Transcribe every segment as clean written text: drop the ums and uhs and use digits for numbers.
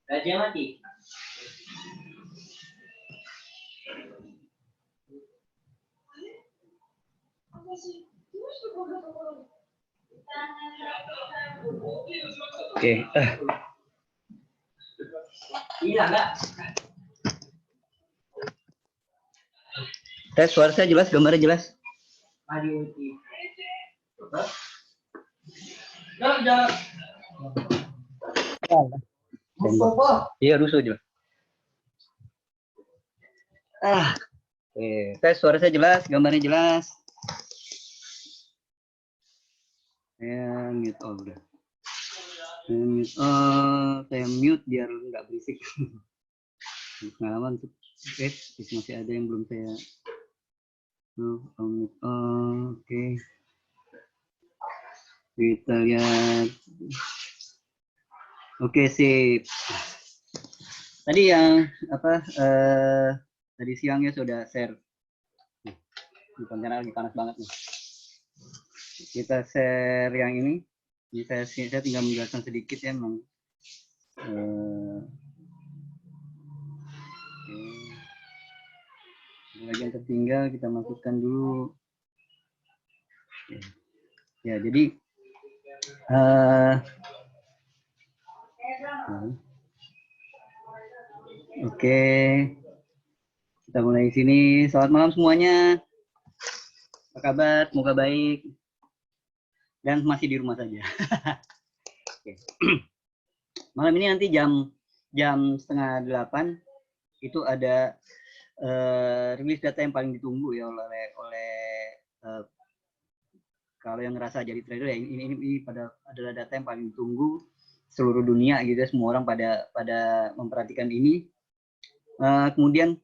Raja mati. Oke. Iya enggak? Tes suara saya jelas, gambarnya jelas. Mari uti. Jangan. Iya, rusuh juga. Tes suara saya jelas, gambarnya jelas. Mute udah. Saya mute biar nggak berisik. Pengalaman tuh. Masih ada yang belum saya. Oke. Kita lihat. Oke, sip. Tadi yang tadi siangnya sudah share. Di kontainer lagi panas banget nih. Kita share yang ini. Saya tinggal menjelaskan sedikit ya, memang. Lagi yang tertinggal kita masukkan dulu. Ya, jadi oke. Kita mulai di sini. Selamat malam semuanya. Apa kabar? Semoga baik. Dan masih di rumah saja. Oke. Malam ini nanti jam 7:30 itu ada rilis data yang paling ditunggu ya oleh kalau yang ngerasa jadi trader ya ini adalah data yang paling ditunggu seluruh dunia gitu ya, semua orang pada memperhatikan ini. Kemudian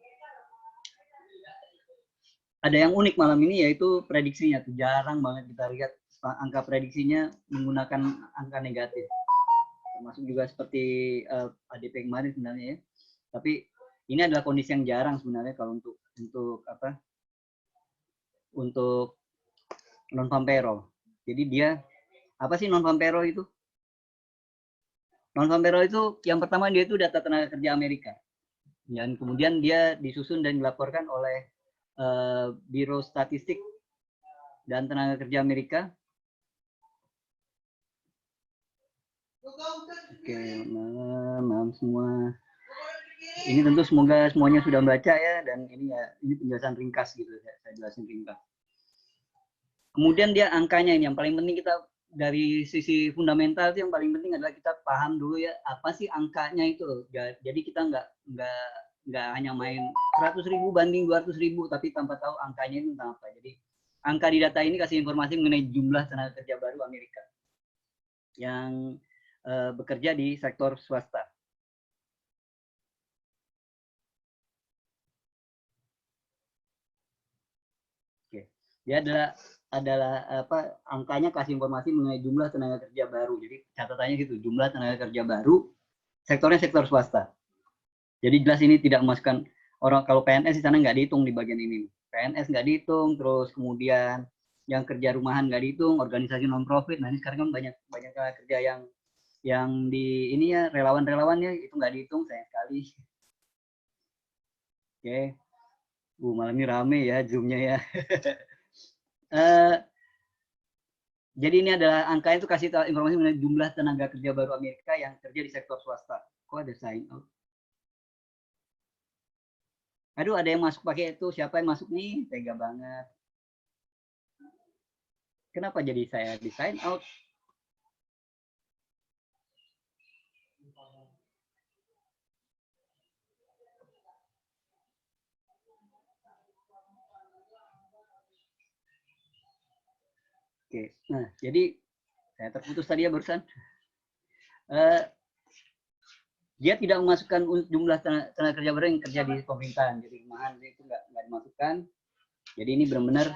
ada yang unik malam ini yaitu prediksinya tuh jarang banget kita lihat angka prediksinya menggunakan angka negatif, termasuk juga seperti ADP kemarin sebenarnya ya. Tapi ini adalah kondisi yang jarang sebenarnya kalau untuk non farm payroll. Jadi dia apa sih non farm payroll itu? Non farm payroll itu yang pertama dia itu data tenaga kerja Amerika. Dan kemudian dia disusun dan dilaporkan oleh Biro Statistik dan Tenaga Kerja Amerika. Oke, malam semua. Ini tentu semoga semuanya sudah baca ya, dan ini penjelasan ringkas gitu, saya jelasin ringkas. Kemudian dia angkanya ini yang paling penting, kita dari sisi fundamental itu yang paling penting adalah kita paham dulu ya apa sih angkanya itu. Jadi kita nggak hanya main 100.000 banding 200.000 tapi tanpa tahu angkanya itu tentang apa. Jadi angka di data ini kasih informasi mengenai jumlah tenaga kerja baru Amerika yang bekerja di sektor swasta. Oke. Dia adalah angkanya kasih informasi mengenai jumlah tenaga kerja baru. Jadi catatannya gitu, jumlah tenaga kerja baru sektornya sektor swasta. Jadi jelas ini tidak memasukkan orang, kalau PNS di sana nggak dihitung di bagian ini. PNS nggak dihitung, terus kemudian yang kerja rumahan nggak dihitung, organisasi non profit. Nah ini sekarang kan banyak kerja yang di ini ya relawan-relawannya itu nggak dihitung, sayang sekali. Oke, malam ini rame ya zoomnya ya. Jadi ini adalah angka itu kasih tahu informasi mengenai jumlah tenaga kerja baru Amerika yang kerja di sektor swasta. Kok ada sign out? Aduh, ada yang masuk pakai itu. Siapa yang masuk nih? Tega banget. Kenapa jadi saya di sign out? Oke, nah jadi saya terputus tadi ya barusan. Dia tidak memasukkan jumlah tenaga kerja baru yang kerja di pemerintahan, jadi rumahan itu nggak dimasukkan. Jadi ini benar-benar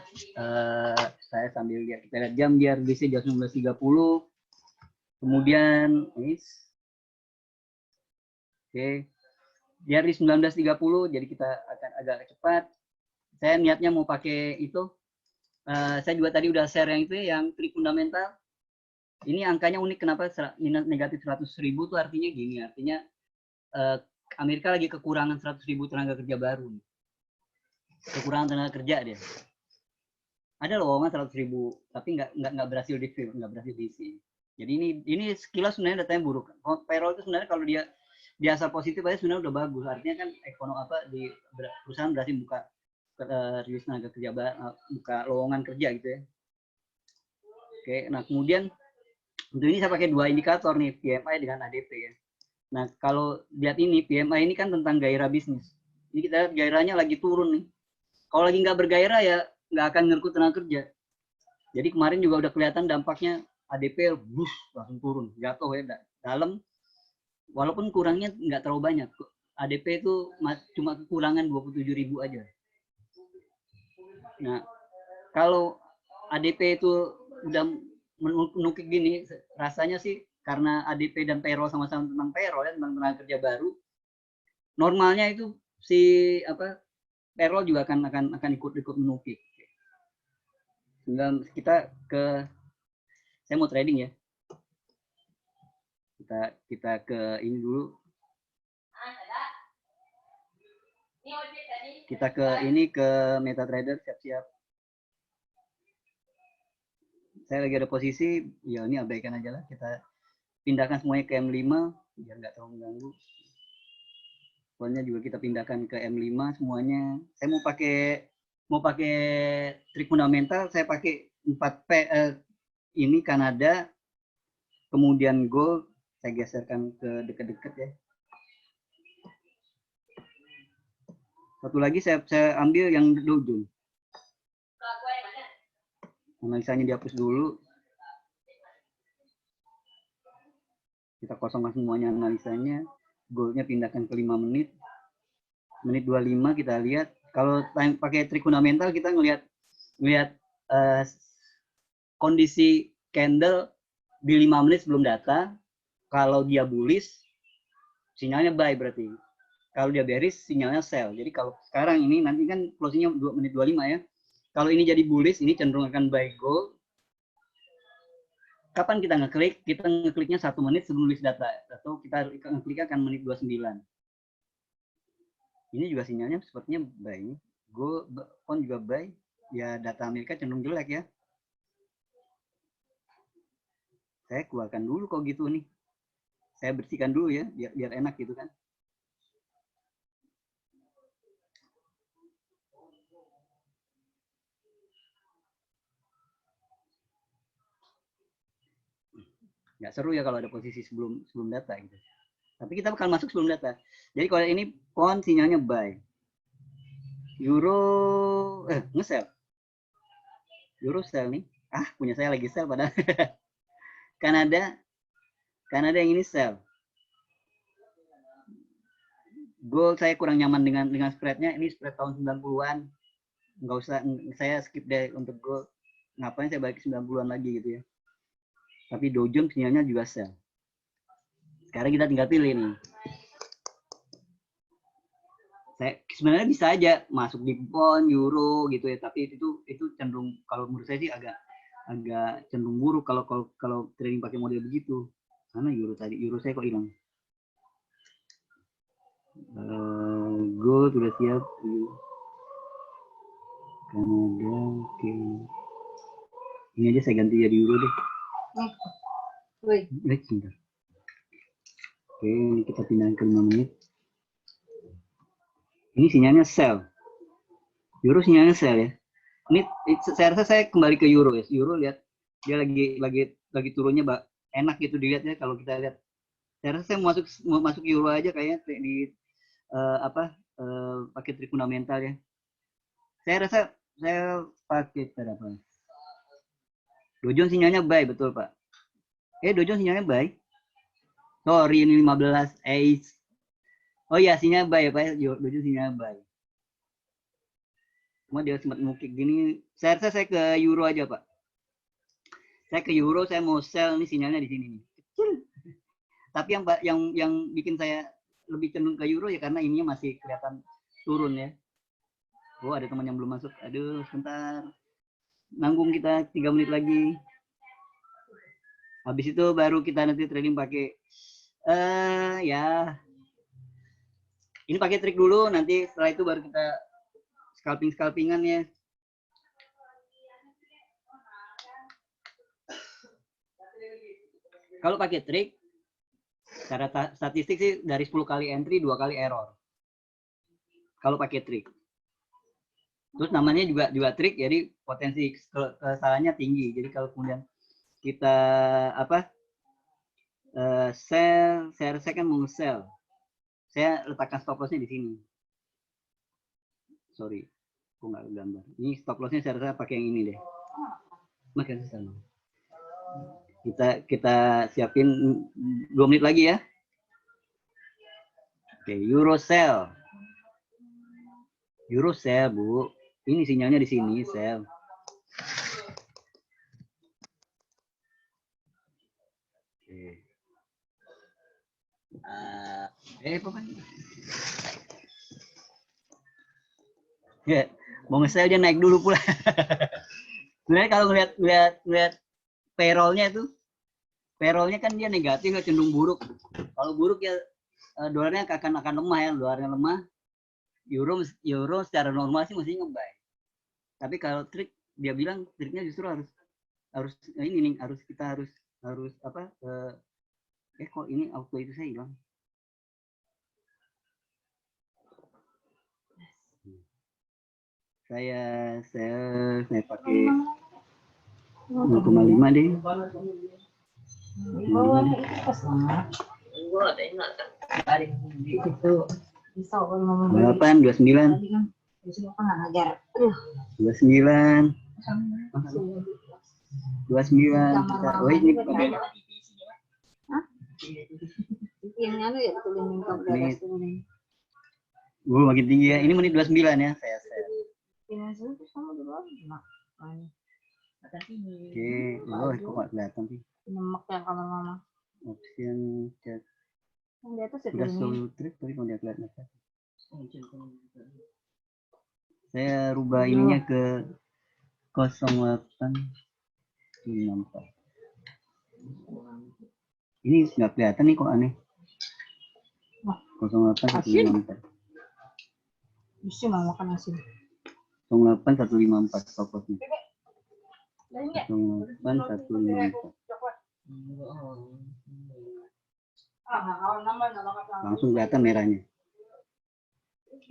saya sambil lihat, kita lihat jam biar bisa jam 19.30. Kemudian oke, biar di 19.30, jadi kita akan agak cepat. Saya niatnya mau pakai itu. Saya juga tadi udah share yang itu, yang trik fundamental. Ini angkanya unik, kenapa minus negatif 100.000 tuh artinya gini, artinya Amerika lagi kekurangan 100.000 tenaga kerja baru. Kekurangan tenaga kerja dia. Ada lowongan 100.000, tapi nggak berhasil di-fill, nggak berhasil diisi. Jadi ini sekilas sebenarnya datanya buruk. Payroll itu sebenarnya kalau dia asal positif aja sebenarnya udah bagus. Artinya kan ekonomi di perusahaan berhasil buka rilis tenaga kerja, buka lowongan kerja gitu ya. Oke, nah kemudian untuk ini saya pakai dua indikator nih, PMI dengan ADP ya. Nah kalau lihat ini PMI ini kan tentang gairah bisnis. Ini kita lihat gairahnya lagi turun nih. Kalau lagi nggak bergairah ya nggak akan ngerekrut tenaga kerja. Jadi kemarin juga udah kelihatan dampaknya, ADP bus langsung turun, jatuh ya dalam, walaupun kurangnya nggak terlalu banyak. ADP itu cuma kekurangan 27.000 aja. Nah, kalau ADP itu udah menukik gini, rasanya sih karena ADP dan payroll sama-sama tentang payroll ya, tentang tenaga kerja baru. Normalnya itu si payroll juga akan ikut menukik. Dan kita saya mau trading ya. Kita ke ini dulu. Kita ke MetaTrader, siap-siap. Saya lagi ada posisi, ya ini abaikan aja lah. Kita pindahkan semuanya ke M5 biar nggak terlalu mengganggu. Pokoknya juga kita pindahkan ke M5 semuanya. Saya mau pakai trik fundamental, saya pakai 4P ini Kanada, kemudian gold, saya geserkan ke dekat-dekat ya. Satu lagi saya ambil yang Dow Jones. Analisanya dihapus dulu. Kita kosongkan semuanya analisanya. Goldnya pindahkan ke 5 menit. Menit 25 kita lihat. Kalau pakai trik fundamental kita ngelihat kondisi candle di 5 menit sebelum data. Kalau dia bullish, sinyalnya buy berarti. Kalau dia bearish, sinyalnya sell. Jadi kalau sekarang ini nanti kan closingnya 2 menit 25 ya. Kalau ini jadi bullish, ini cenderung akan buy gold. Kapan kita ngeklik? Kita ngekliknya 1 menit sebelum list data. Atau kita ngeklik akan menit 29. Ini juga sinyalnya sepertinya buy. Gold pun juga buy. Ya data Amerika cenderung jelek ya. Saya keluarkan dulu kok gitu nih. Saya bersihkan dulu ya, biar enak gitu kan. Nggak seru ya kalau ada posisi sebelum data gitu. Tapi kita bakal masuk sebelum data. Jadi kalau ini pound sinyalnya buy. Euro nge-sell. Euro sell nih. Punya saya lagi sell padahal. Kanada yang ini sell. Gold saya kurang nyaman dengan spreadnya. Ini spread tahun 90-an. Nggak usah, saya skip deh untuk gold. Ngapain saya balik 90-an lagi gitu ya. Tapi Dow Jones sinyalnya juga sell. Sekarang kita tinggal pilih nih. Saya sebenarnya bisa aja masuk di pound, euro gitu ya, tapi itu cenderung, kalau menurut saya sih agak cenderung buruk kalau trading pakai model begitu. Mana euro tadi? Euro saya kok hilang. Gold sudah siap. Kanada, oke. Ini aja saya ganti jadi euro deh. Sebentar. Oke, ini kita pindahin ke 5 menit. Ini sinyalnya sell. Euro sinyalnya sell ya. Ini saya rasa saya kembali ke euro ya. Euro lihat dia lagi turunnya enak gitu dilihatnya kalau kita lihat. Saya rasa saya mau masuk euro aja kayaknya di pakai trik fundamental ya. Saya rasa saya pakai apa? Dow Jones sinyalnya buy, betul Pak. Dow Jones sinyalnya buy. Sorry, ini 15 ace. Oh iya, sinyalnya buy ya Pak. Dow Jones sinyalnya buy. Cuma dia sempat ngukik gini. Saya rasa saya ke euro aja Pak. Saya ke euro, saya mau sell, nih sinyalnya di sini nih. Kecil. Tapi yang bikin saya lebih cenderung ke euro ya karena ininya masih kelihatan turun ya. Oh, ada teman yang belum masuk. Aduh, sebentar. Nanggung kita 3 menit lagi. Habis itu baru kita nanti trading pakai ya ini pakai trik dulu, nanti setelah itu baru kita scalpingan ya. Kalau pakai trik, secara statistik sih dari 10 kali entry 2 kali error. Kalau pakai trik. Terus namanya juga trik, jadi potensi kesalahannya tinggi. Jadi kalau kemudian kita saya kan mau sell. Saya letakkan stop lossnya di sini. Sorry, aku nggak gambar. Ini stop lossnya saya rasa pakai yang ini deh. Makin sama. Kita siapin 2 menit lagi ya. Oke, euro sell. Euro sell, Bu. Ini sinyalnya di sini, sell. Oke. Pokoknya. Ya, mau nge-sell dia naik dulu pula. Sebenarnya kalau ngeliat payroll-nya itu, payroll-nya kan dia negatif, cenderung buruk. Kalau buruk ya dolarnya akan lemah ya, dolarnya lemah. Euro secara normal sih mesti nge-buy. Tapi kalau trik dia bilang triknya justru harus ini nih, kita harus apa? Kok ini auto itu saya hilang. Saya pakai 0,5 deh. Itu bisa kalau ngomong 8, 29. 29. 29. Oh ini yang anu ya tulen ini. Makin tinggi ya. Ini menit 29 ya. Saya set. Itu sama dulu. Oke. Kok nggak kelihatan sih? Nyemek yang kamar mama. Option chat. Yang di atas ya Udah ini. solo trip tapi kalau dia kelihatan. Saya rubah ininya ke 0854. Ini nggak kelihatan nih kok aneh. 08154. Bisa mau makan asin. 08154 stoplossnya. 08154. Langsung kelihatan merahnya.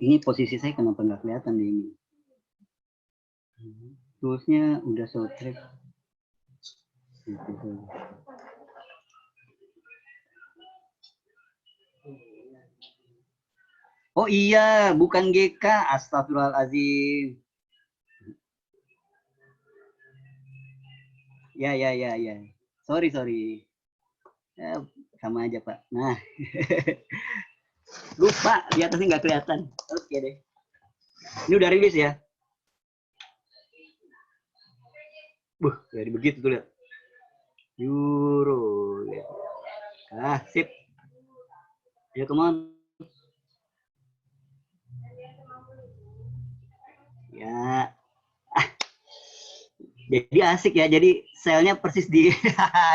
Ini posisi saya kenapa nggak kelihatan di ini? Toolsnya udah show track. Oh iya, bukan GK. Astagfirullahaladzim. Ya. Sorry. Ya, sama aja Pak. Nah, lupa di atasnya nggak kelihatan. Oke deh. Ini udah rilis ya. Jadi begitu tuh lihat. Euro. Sip. Ya, come on. Ya. Jadi asik ya. Jadi selnya persis di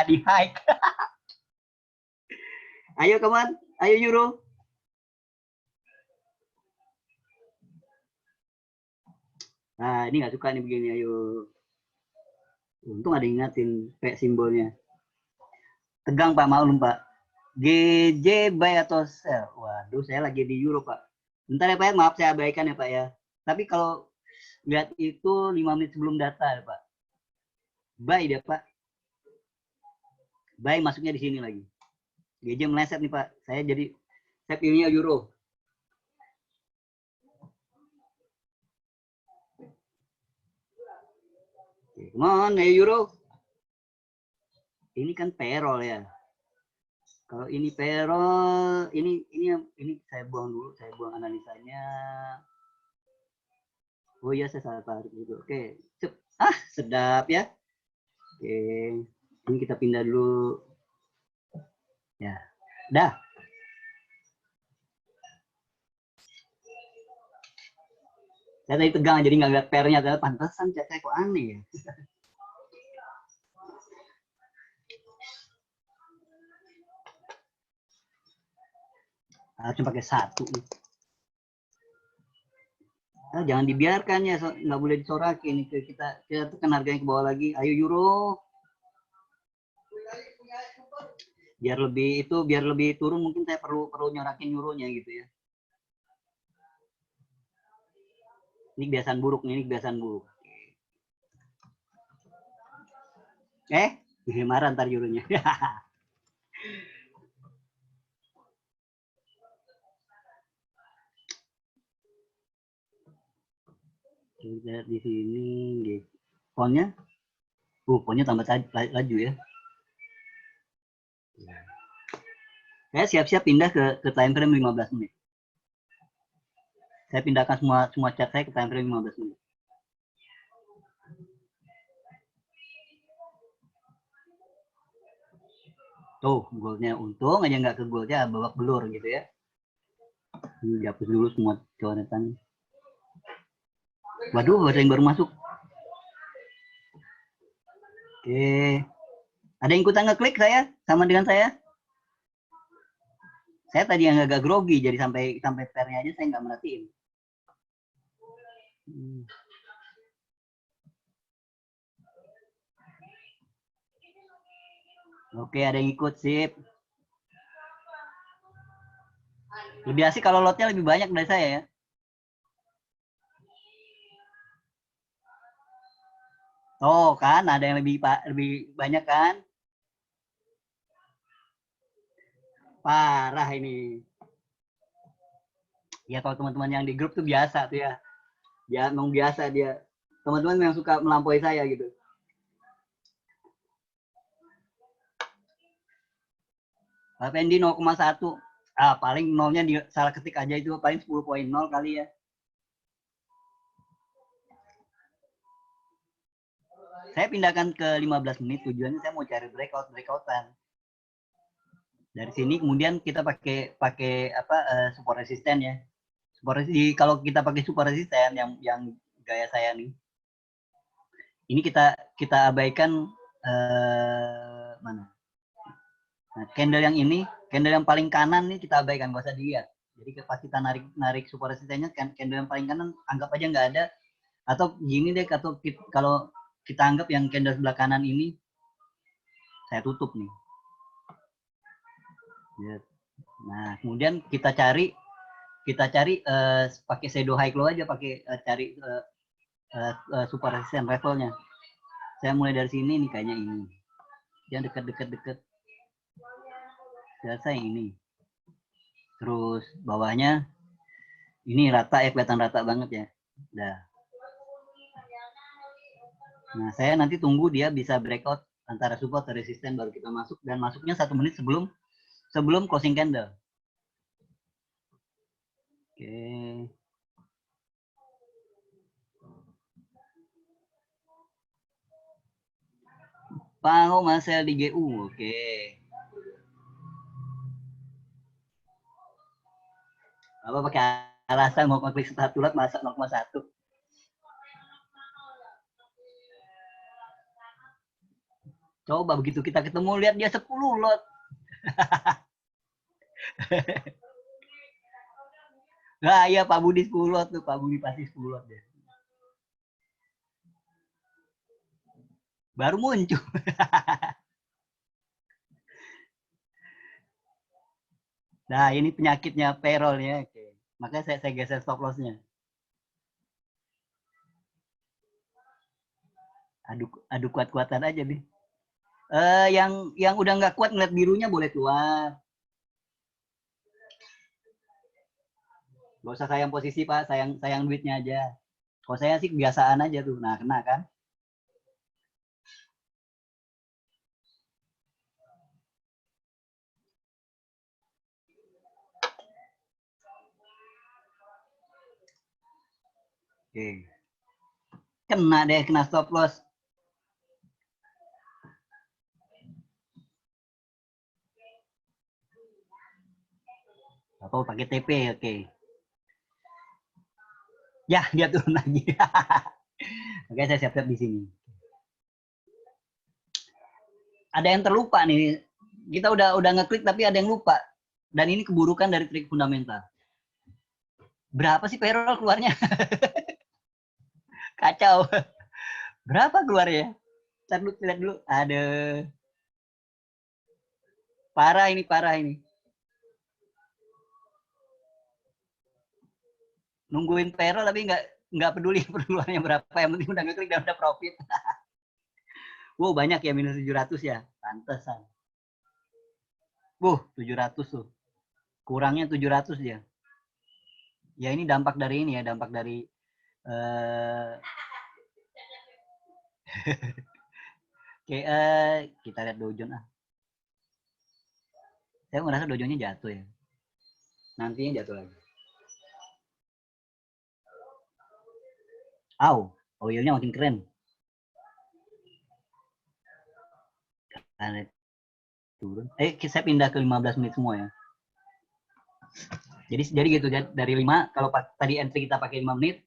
di high. Ayo come on. Ayo Euro. Nah, ini nggak suka nih begini. Ayo. Untung ada ingatin kayak simbolnya. Tegang Pak, maklum Pak. GJ buy atau sell? Waduh, saya lagi di Euro Pak. Bentar ya Pak, maaf saya abaikan ya Pak ya. Tapi kalau lihat itu 5 menit sebelum data ya Pak. Buy dia Pak. Buy masuknya di sini lagi. GJ meleset nih Pak. Saya pilihnya Euro. Come on, ayo Euro. Ini kan payroll ya. Kalau ini payroll, ini saya buang dulu, saya buang analisanya. Oh iya, saya salah tarik gitu. Oke, sedap ya. Oke, ini kita pindah dulu. Ya, dah. Saya tadi tegang, jadi nggak lihat pairnya. Ternyata pantesan chat saya kok aneh ya. Harusnya pakai 1 nih. Ah, jangan dibiarkan ya, nggak boleh disorakin. Kita tekan harganya ke bawah lagi. Ayo euro. Biar lebih turun, mungkin saya perlu nyorakin euronya gitu ya. Ini kebiasaan buruk nih, ini kebiasaan buruk. Marah ntar euronya. Lihat di sini, fontnya, fontnya tambah laju ya. Saya siap-siap pindah ke time frame 15 menit. Saya pindahkan semua chat saya ke time frame 15 menit. Tuh, goalnya, untung aja nggak ke goalnya babak belur gitu ya. Ini dihapus dulu semua coretan. Waduh, ada yang baru masuk. Oke. Ada yang ikutan ngeklik saya sama dengan saya? Saya tadi yang agak grogi, jadi sampai pairnya aja saya nggak merhatiin. Oke, ada yang ikut, sip. Lebih asik kalau lotnya lebih banyak dari saya ya. Oh kan, ada yang lebih banyak kan? Parah ini. Ya kalau teman-teman yang di grup tuh biasa tuh ya. Ya memang biasa dia. Teman-teman yang suka melampaui saya gitu. Pak Fendi 0,1. Paling nolnya salah ketik aja itu paling 10.0 kali ya. Saya pindahkan ke 15 menit, tujuannya saya mau cari breakoutan. Dari sini kemudian kita pakai support resisten ya. Kalau kita pakai support resisten yang gaya saya nih. Ini kita abaikan mana? Nah, candle yang ini, candle yang paling kanan nih kita abaikan, nggak usah dilihat. Jadi pas kita narik support resistennya, candle yang paling kanan anggap aja nggak ada. Atau gini deh, atau kalau kita anggap yang candle sebelah kanan ini saya tutup nih. Nah, kemudian kita cari pakai shadow high low aja, pakai cari support resistance levelnya. Saya mulai dari sini nih, kayaknya ini. Yang deket. Saya ini. Terus bawahnya ini rata ya, kelihatan rata banget ya. Nah, saya nanti tunggu dia bisa breakout antara support dan resisten, baru kita masuk, dan masuknya 1 menit sebelum closing candle. Oke. Pao Marcel di GU. Oke. Apa pakai alasan mau klik 1 lot masa 0,1. Coba begitu kita ketemu, lihat dia 10 lot. Nah, iya Pak Budi 10 lot tuh, Pak Budi pasti 10 lot deh. Baru muncul. Nah, ini penyakitnya payroll ya. Oke. Makanya saya geser stop loss-nya. Adu kuat-kuatan aja nih. Yang udah nggak kuat ngeliat birunya boleh keluar. Gak usah sayang posisi Pak, sayang duitnya aja. Kalau saya sih kebiasaan aja tuh. Nah, kena kan? Oke. Kena deh, kena stop loss. Atau pakai TP, oke. Ya, dia turun lagi. Oke, saya siap-siap di sini. Ada yang terlupa nih. Kita udah ngeklik tapi ada yang lupa. Dan ini keburukan dari trik fundamental. Berapa sih payroll keluarnya? Kacau. Berapa keluarnya? Ntar dulu, lihat dulu. Ada. Parah ini, parah ini. Nungguin payroll tapi nggak peduli keluarnya berapa. Yang penting udah ngeklik dan udah profit. Wow, banyak ya minus 700 ya. Pantesan. 700 tuh. Kurangnya 700 dia. Ya ini dampak dari ini ya, dampak dari Oke, kita lihat Dow Jones ah. Saya merasa Dow Jones-nya jatuh ya. Nantinya jatuh lagi. Oilnya makin keren. Turun. Saya pindah ke 15 menit semua ya. Jadi gitu, dari 5, kalau tadi entry kita pakai 5 menit,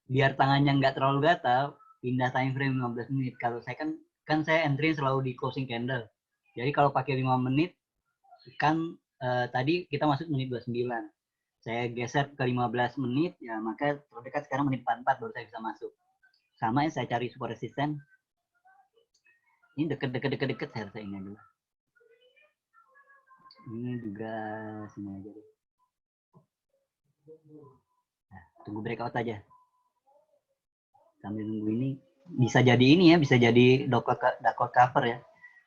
biar tangannya nggak terlalu gatal, pindah time frame 15 menit. Kalau saya kan saya entry selalu di closing candle. Jadi kalau pakai 5 menit, kan tadi kita masuk menit 29. Saya geser ke 15 menit, ya maka terdekat sekarang menit 44 baru saya bisa masuk. Sama ya, saya cari support resisten. Ini deket saya rasa ini dulu. Ini juga sini aja deh. Nah, tunggu breakout aja. Sambil nunggu ini, bisa jadi ini ya, bisa jadi double cover ya.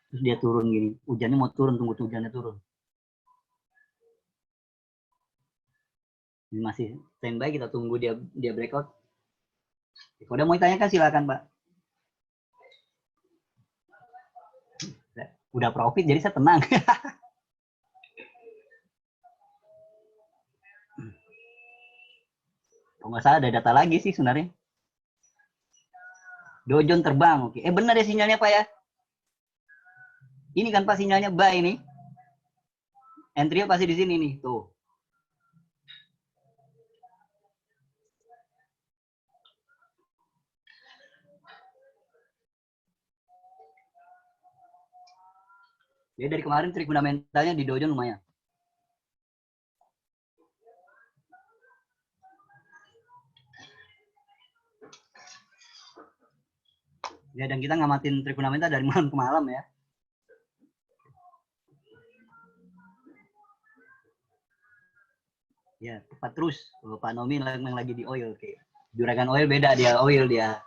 Terus dia turun gini. Hujannya mau turun, tunggu hujannya turun. Ini masih standby, kita tunggu dia breakout. Kalau udah mau ditanyakan silakan, Pak. Udah profit jadi saya tenang. Kalau nggak salah ada data lagi sih sebenarnya. Dow Jones terbang, oke. Benar ya sinyalnya Pak ya? Ini kan Pak sinyalnya buy ini. Entry pasti di sini nih, tuh. Jadi dari kemarin trik fundamentalnya di Dow Jones lumayan. Ya, dan kita ngamatin trik fundamental dari malam ke malam ya. Ya, tepat terus. Pak Nomi yang lagi di oil. Oke. Juragan oil beda, dia oil dia.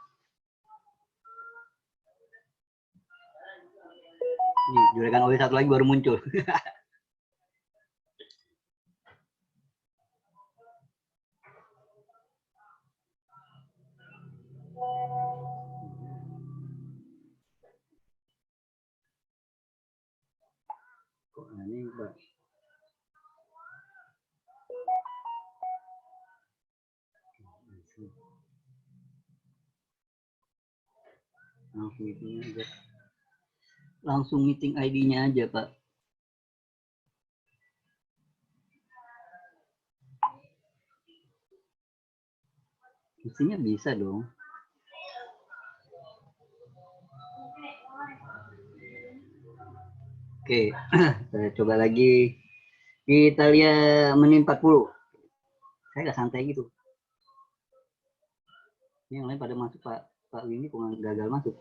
Nih, juragan oil satu lagi baru muncul. Kok aneh, Pak? Langsung meeting aja. Langsung meeting ID-nya aja, Pak. Mestinya bisa dong. Oke, saya coba lagi. Kita lihat menit 40. Saya nggak santai gitu. Ini yang lain pada masuk, Pak Winnie kok gagal masuk.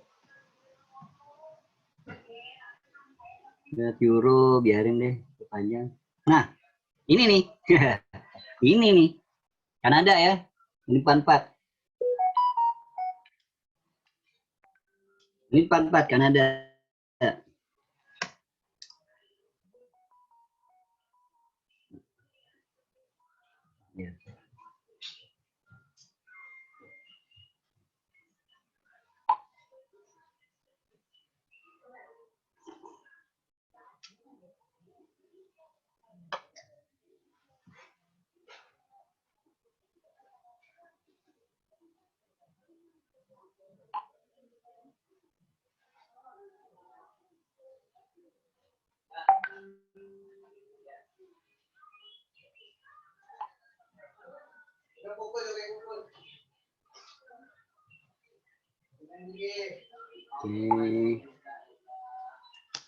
Lihat euro, biarin deh panjang. Nah, ini nih. Ini nih. Kanada ya. Ini 44. Ini 44 Kanada. Ya. Oke.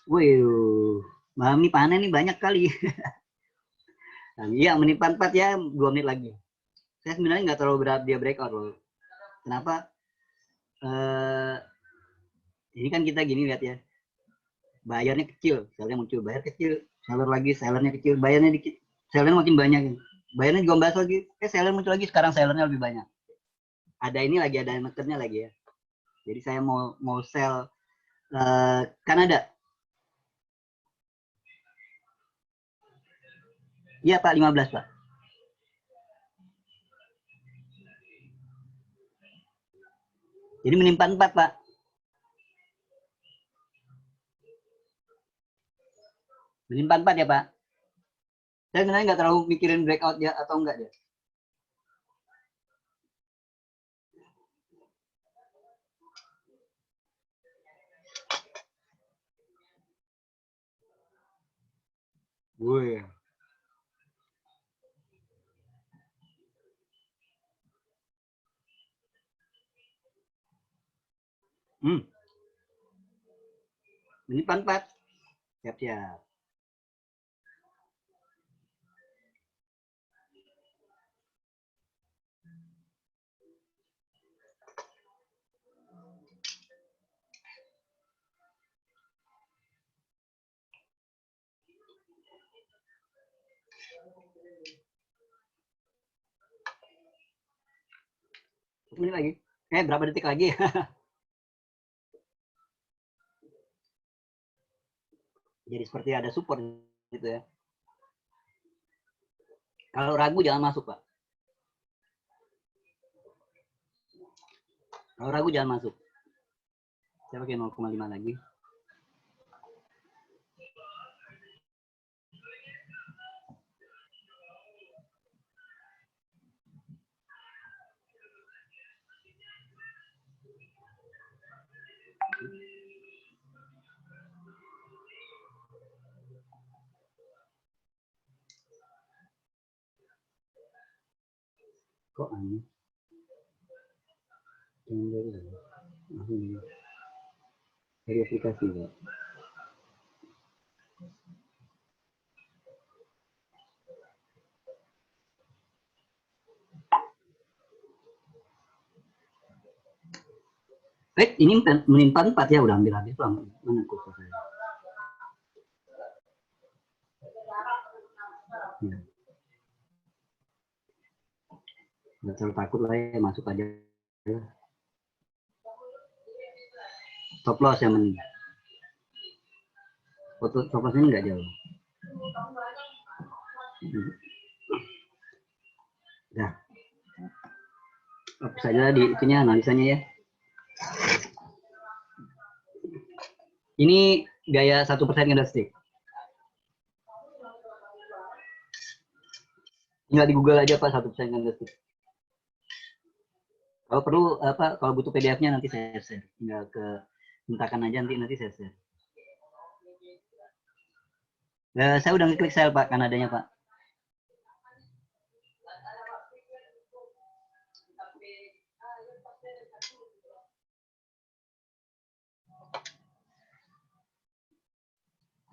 Wih, malam ini panen nih banyak kali. Nah, iya menit 44 ya, 2 menit lagi. Saya sebenarnya nggak terlalu berharap dia breakout loh. Kenapa? Ini kan kita gini lihat ya, bayarnya kecil, sellernya muncul, bayar kecil, seller lagi, sellernya kecil, bayarnya dikit, sellernya makin banyak. Bayarnya juga bahas lagi, seller muncul lagi, sekarang sellernya lebih banyak. Ada ini lagi, ada nekennya lagi ya. Jadi saya mau sell Kanada. Iya Pak, 15 Pak. Jadi menimpa 4 Pak. Menimpa 4 ya Pak. Saya sebenarnya nggak terlalu mikirin breakout ya atau enggak ya. Wih. Menimpa 4. Siap-siap. Menit lagi. Berapa detik lagi? Jadi seperti ada support gitu ya. Kalau ragu jangan masuk Pak. Kalau ragu jangan masuk. Saya pakai 0,5 lagi. Kok aneh? Jangan dari langsung dari aplikasi Pak. Ini menimpa 4 ya, udah ambil habis Bang. Mana kursor saya? Ya. Nggak terlalu takut lah ya, masuk aja. Stop loss yang mending. Stop loss ini nggak jauh. Ya. Hapus saja di itunya, analisanya ya. Ini gaya 1% candlestick. Tinggal di Google aja Pak 1% candlestick. Kalau perlu kalau butuh PDF-nya nanti saya share. Tinggal mintakan aja nanti saya share. Saya udah ngeklik sell Pak, Kanadanya Pak.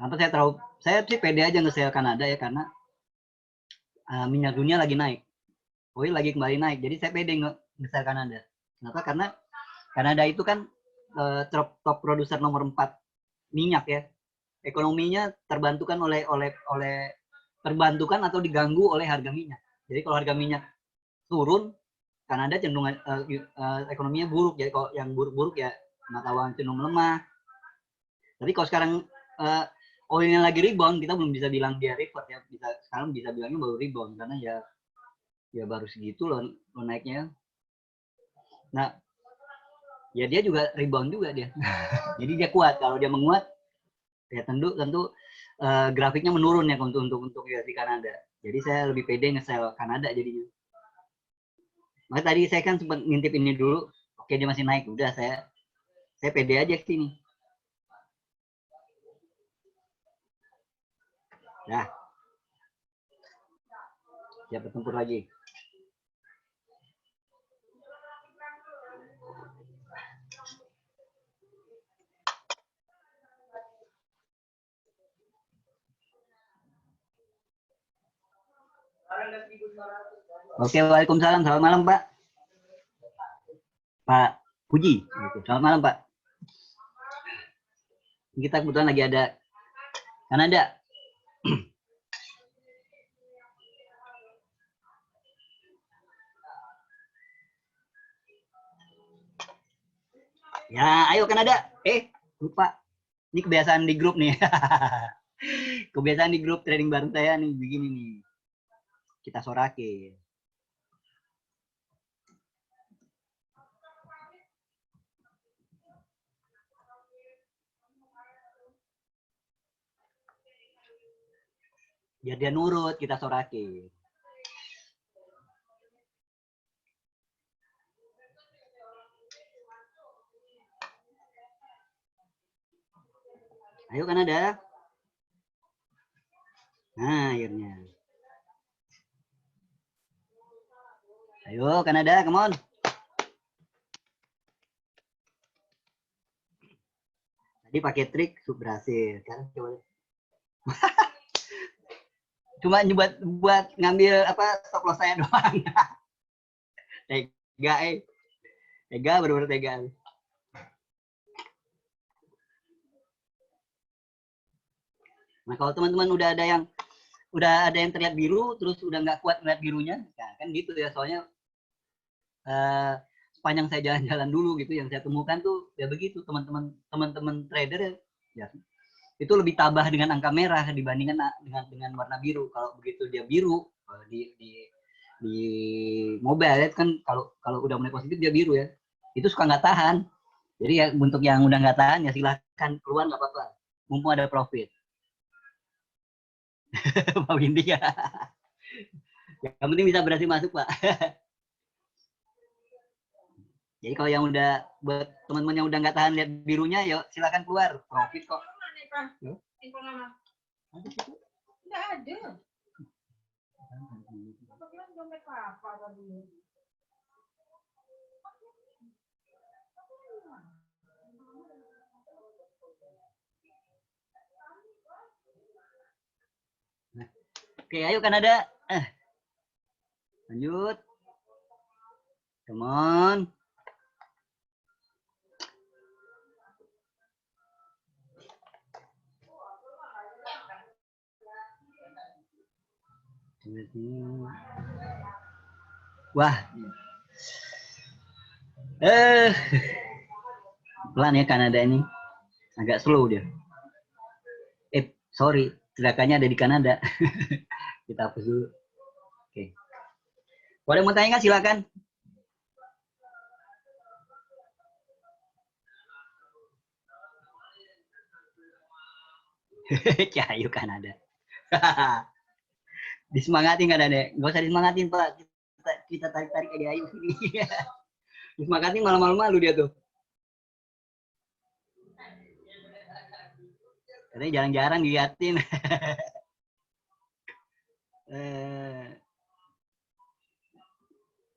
Kenapa saya sih pede aja nge-sell Kanada ya, karena minyak dunia lagi naik, oil lagi kembali naik, jadi saya pede nge-sell Kanada. Kenapa? Karena Kanada itu kan top produser nomor 4 minyak ya. Ekonominya terbantukan terbantukan atau diganggu oleh harga minyak. Jadi kalau harga minyak turun, Kanada cenderung ekonominya buruk. Jadi kalau yang buruk-buruk ya mata uang cenderung melemah. Tapi kalau sekarang oilnya lagi rebound, kita belum bisa bilang dia revert ya. Sekarang bisa bilangnya baru rebound karena ya baru segitu loh naiknya. Nah, ya dia juga rebound juga dia. Jadi dia kuat. Kalau dia menguat, ya tentu grafiknya menurun ya untuk di Kanada. Jadi saya lebih pede nge-sell Kanada jadinya. Makanya tadi saya kan sempat ngintip ini dulu, oke dia masih naik, udah saya pede aja sini. Nah, siap bertempur lagi. Oke, waalaikumsalam. Selamat malam, Pak. Pak Puji. Selamat malam, Pak. Kita kebetulan lagi ada Kanada. Ya, ayo Kanada. Lupa. Ini kebiasaan di grup nih. Kebiasaan di grup trading bareng saya nih begini nih. Kita sorake. Biar dia nurut, kita sorake. Ayo Kanada. Nah, akhirnya. Ayo Kanada, come on. Tadi pakai trik berhasil kan, coba. Cuma buat ngambil apa stop loss saya doang. Tega tega bener-bener tega. Nah kalau teman-teman udah ada yang terlihat biru terus udah nggak kuat melihat birunya, nah, kan gitu ya soalnya sepanjang saya jalan-jalan dulu gitu yang saya temukan tuh ya begitu teman-teman trader ya itu lebih tabah dengan angka merah dibandingkan dengan warna biru. Kalau begitu dia biru di mobile ya kan kalau udah mulai positif dia biru ya itu suka nggak tahan. Jadi ya untuk yang udah nggak tahan ya silahkan keluar nggak apa-apa mumpung ada profit. Pak Windy ya. Yang penting bisa berhasil masuk Pak. Jadi kalau yang udah buat teman-teman yang udah nggak tahan lihat birunya, ya silakan keluar. Profit kok. Nggak ada. Oke, ayo Kanada. Lanjut. Come on. Wah. Pelan ya Kanada ini. Agak slow dia. Sorry. Teriakannya ada di Kanada. Kita hapus dulu. Oke. Kalau ada yang mau tanya nggak silakan. Cahayu Kanada. Disemangatin kan Dek? Nggak usah disemangatin Pak. Kita tarik-tarik aja ayo sini. Disemangatin malu-malu dia tuh. Katanya jarang-jarang diliatin.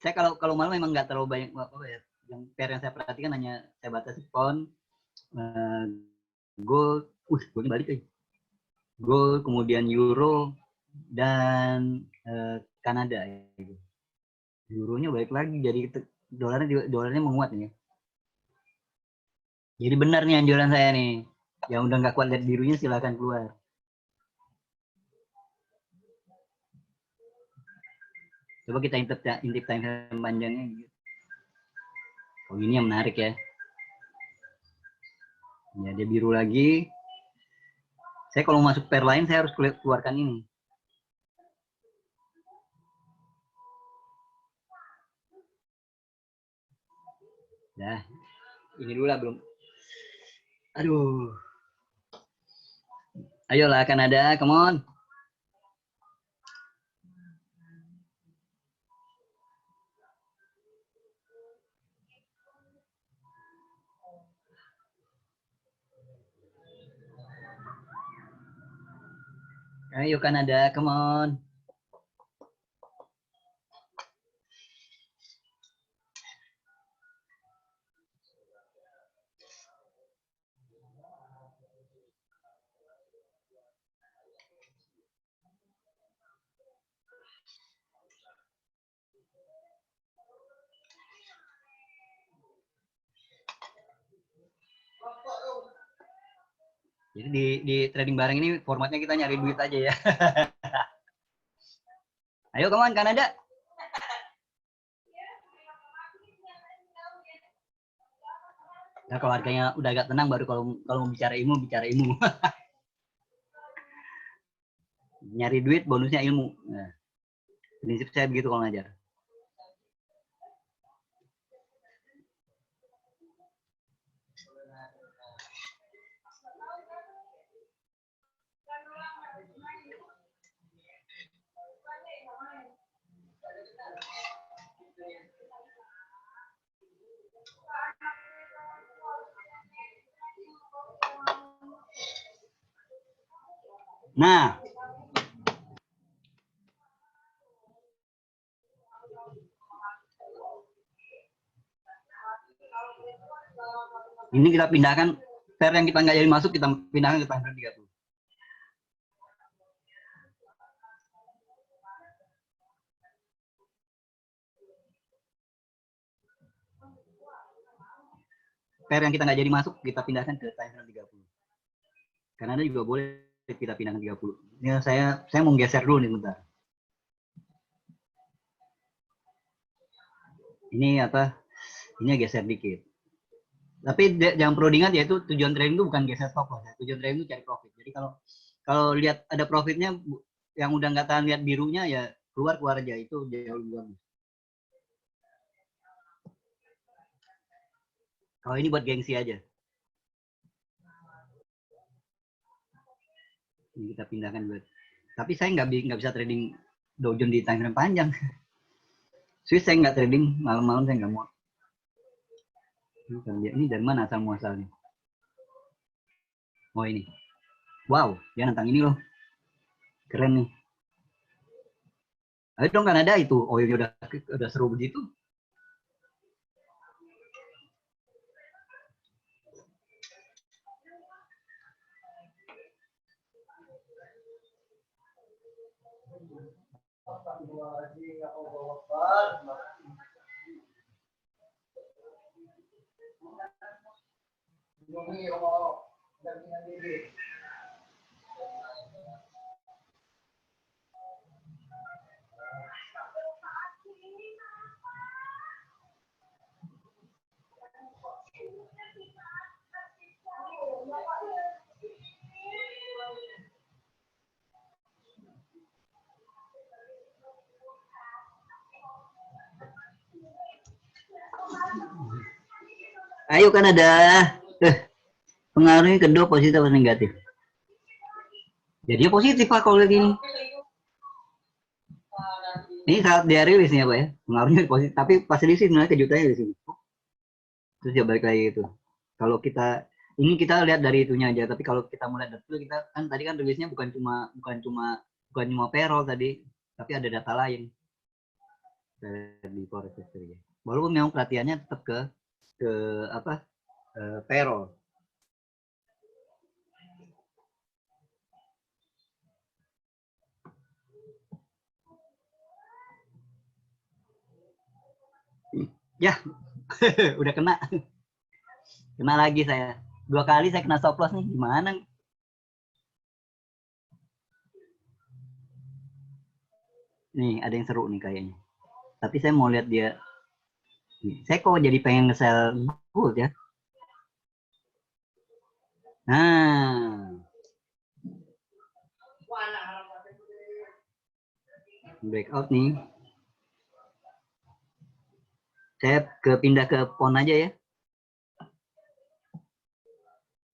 Saya kalau malam memang nggak terlalu banyak apa ya. Yang pair yang saya perhatikan hanya saya batasi pound, gold, goldnya balik lagi. Gold, kemudian euro dan Kanada. Euronya balik lagi, jadi dolarnya menguat nih. Jadi benar nih anjuran saya nih. Yang udah nggak kuat lihat birunya silakan keluar. Coba kita intip time panjangnya. Oh ini yang menarik ya. Ya dia biru lagi. Saya kalau masuk pair lain saya harus keluarkan ini. Nah, ini dulu lah belum. Aduh. Ayolah Kanada, come on. Ayo Kanada, come on. Jadi di trading bareng ini formatnya kita nyari duit aja ya. Ayo kawan Kanada. Ya, kalau harganya udah agak tenang baru kalau mau bicara ilmu. Nyari duit bonusnya ilmu. Nah, prinsip saya begitu kalau ngajar. Nah, ini kita pindahkan pair yang kita nggak jadi masuk, kita pindahkan ke time frame 30. Pair yang kita nggak jadi masuk, kita pindahkan ke time frame 30. Karena ada juga boleh kita pindahkan 30. Ya, saya mau geser dulu nih bentar. Ini apa? Ini geser dikit. Tapi jangan perlu diingat ya, itu tujuan trading itu bukan geser stop loss ya. Tujuan trading itu cari profit. Jadi kalau lihat ada profitnya yang udah nggak tahan lihat birunya ya keluar aja, itu jauh lebih bagus. Kalau ini buat gengsi aja. Ini kita pindahkan buat. Tapi saya nggak bisa trading Dow Jones di time frame panjang. Swiss saya nggak trading, malam-malam saya nggak mau. Ini dari mana asal muasalnya? Oh ini. Wow, dia nantang ini loh. Keren nih. Ayo dong kan ada itu. Oh ini udah seru begitu. Ayo kan ada pengaruhnya kedua positif atau negatif. Jadinya positif Pak kalau gini. Ini saat dia rilis nih Pak ya, pengaruhnya positif. Tapi pas rilis sebenarnya kejutannya di sini. Terus ya balik lagi itu. Kalau ini kita lihat dari itunya aja, tapi kalau kita mulai detail kita kan tadi kan rilisnya bukan cuma payroll tadi, tapi ada data lain di forex history. Walaupun memang perhatiannya tetap ke apa payroll. Ya, udah kena lagi saya. 2 kali saya kena stop loss nih, gimana? Nih, ada yang seru nih kayaknya. Tapi saya mau lihat dia. Saya kok jadi pengen nge-sell gold ya. Nah. Breakout nih. Saya pindah ke pon aja ya.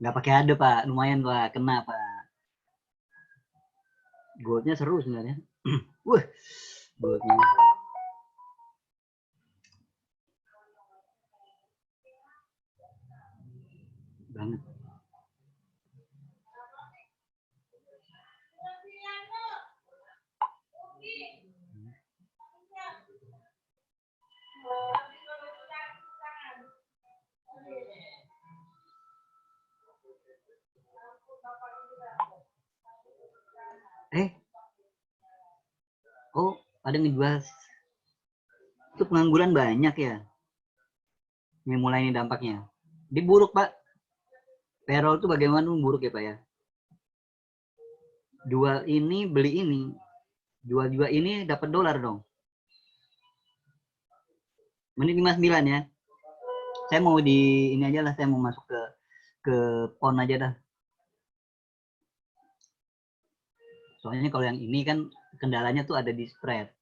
Nggak pakai ada Pak, lumayan Pak, kena Pak. Goldnya seru sebenarnya. Wah, goldnya. Banget. Oh, ada ngejual. Itu pengangguran banyak ya. Yang mulai ini dampaknya. Dia buruk Pak. Payroll itu bagaimana buruk ya Pak ya. Jual ini, beli ini. Jual juga ini dapat dolar dong. Menit 59 ya. Saya mau di ini aja lah, saya mau masuk ke pon aja dah. Soalnya kalau yang ini kan kendalanya tuh ada di spread.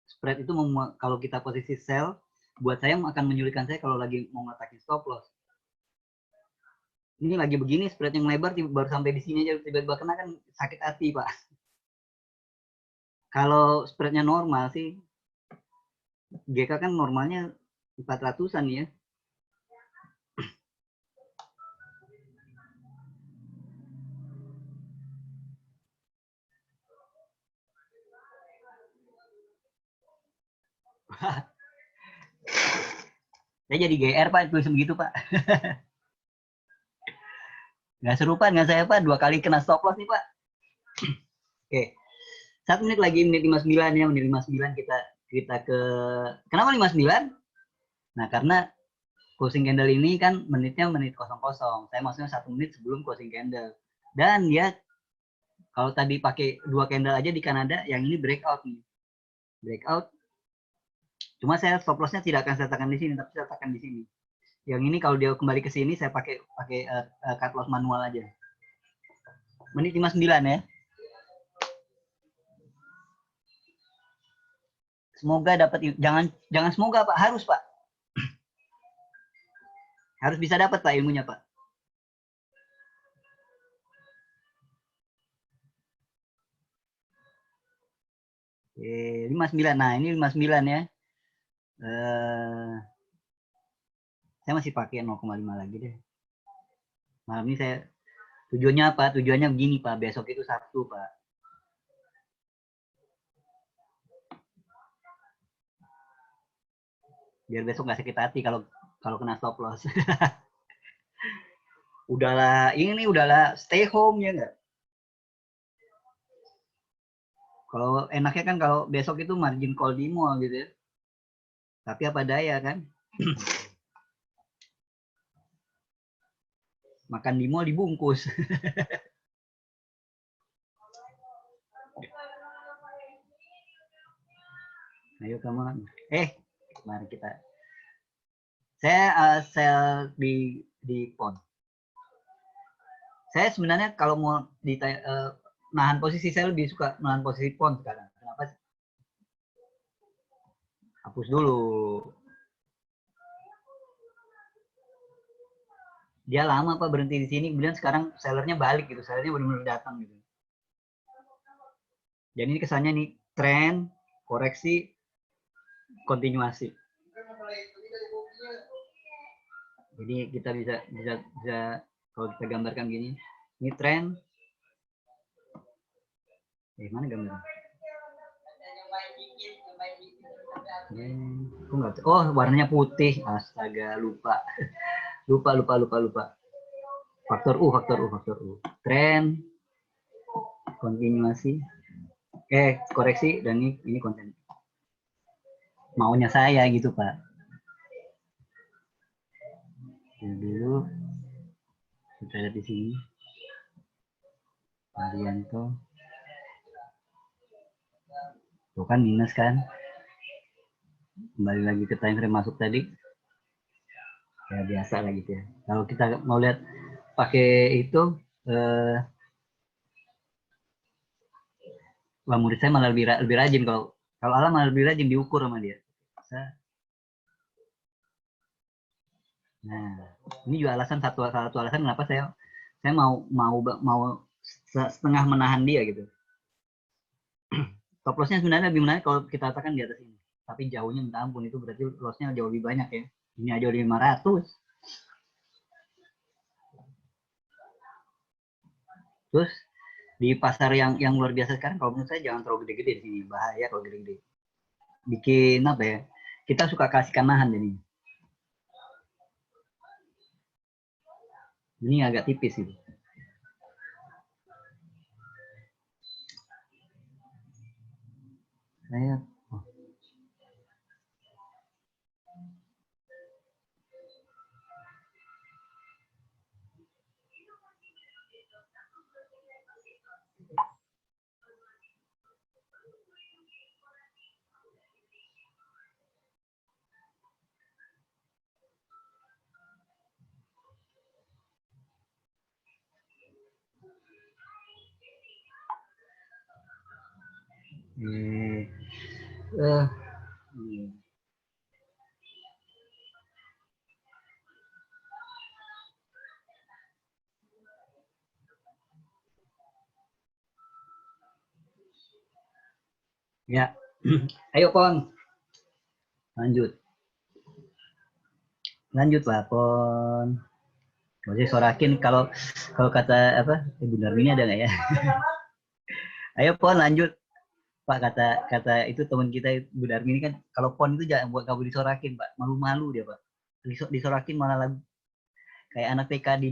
Spread itu kalau kita posisi sell, buat saya akan menyulitkan saya kalau lagi mau ngatakin stop loss. Ini lagi begini spread yang lebar baru sampai di sini aja tiba-tiba kena kan sakit hati, Pak. Kalau spreadnya normal sih, GK kan normalnya 400-an ya. Saya jadi GR, Pak, tulis begitu, Pak. Nggak seru, Pak, nggak saya, Pak. 2 kali kena stop loss nih, Pak. Oke. 1 menit lagi, menit 59 ya. Menit 59 kita ke... Kenapa 59? Nah, karena closing candle ini kan menitnya menit 00. Saya maksudnya 1 menit sebelum closing candle. Dan ya, kalau tadi pakai 2 candle aja di Kanada, yang ini breakout nih. Breakout. Cuma saya stop lossnya tidak akan saya tekan di sini, tapi saya tekan di sini. Yang ini kalau dia kembali ke sini, saya pakai cut loss manual aja. Menit 59 ya. Semoga dapat, jangan semoga, Pak, harus, Pak. Harus bisa dapat, Pak, ilmunya, Pak. Oke, 59. Nah, ini 59 ya. Saya masih pakai 0,5 lagi deh. Malam ini saya tujuannya apa? Tujuannya begini, Pak. Besok itu Sabtu, Pak. Biar besok nggak sakit hati kalau kena stop loss. udahlah stay home ya nggak? Kalau enaknya kan kalau besok itu margin call di mall gitu ya. Tapi apa daya kan? Makan di mall dibungkus. Ayo kamu. Mari kita. Saya sell di pon. Saya sebenarnya kalau mau nahan posisi, saya lebih suka nahan posisi pon sekarang. Kenapa? Hapus dulu. Dia lama, Pak, berhenti di sini, kemudian sekarang sellernya balik gitu. Sellernya benar-benar datang gitu. Jadi ini kesannya nih tren, koreksi, kontinuasi. Jadi kita bisa kalau kita gambarkan gini, ini tren. Mana gambar? Oh, warnanya putih. Astaga, lupa. Lupa. Faktor U. Tren, kontinuasi, koreksi, dan ini konten. Maunya saya gitu, Pak. Dulu kita lihat di sini. Arianto. Tuh kan minus kan. Kembali lagi ke time frame masuk tadi. Ya biasa lah gitu ya. Kalau kita mau lihat pakai itu murid saya malah lebih rajin kalau Alam malah lebih rajin diukur sama dia. Nah, ini juga satu alasan kenapa saya mau setengah menahan dia gitu. Stop lossnya sebenarnya lebih menarik kalau kita katakan di atas ini. Tapi jauhnya minta ampun, itu berarti lossnya jauh lebih banyak ya. Ini aja 500. Terus di pasar yang luar biasa sekarang, kalau menurut saya jangan terlalu gede-gede di sini, bahaya kalau gede-gede. Bikin apa ya? Kita suka kasihkan nahan jadi. Ini agak tipis gitu. Saya Eh, ya, ayo Pon, lanjut lah Pon. Gak usah sorakin kalau kata apa Ibu Darmini ada nggak ya? Ayo Pon lanjut. Pak kata itu teman kita Bu Darmini kan kalau Pon itu jangan buat kamu disorakin Pak, malu-malu dia Pak. Disorakin malah lagu kayak anak TK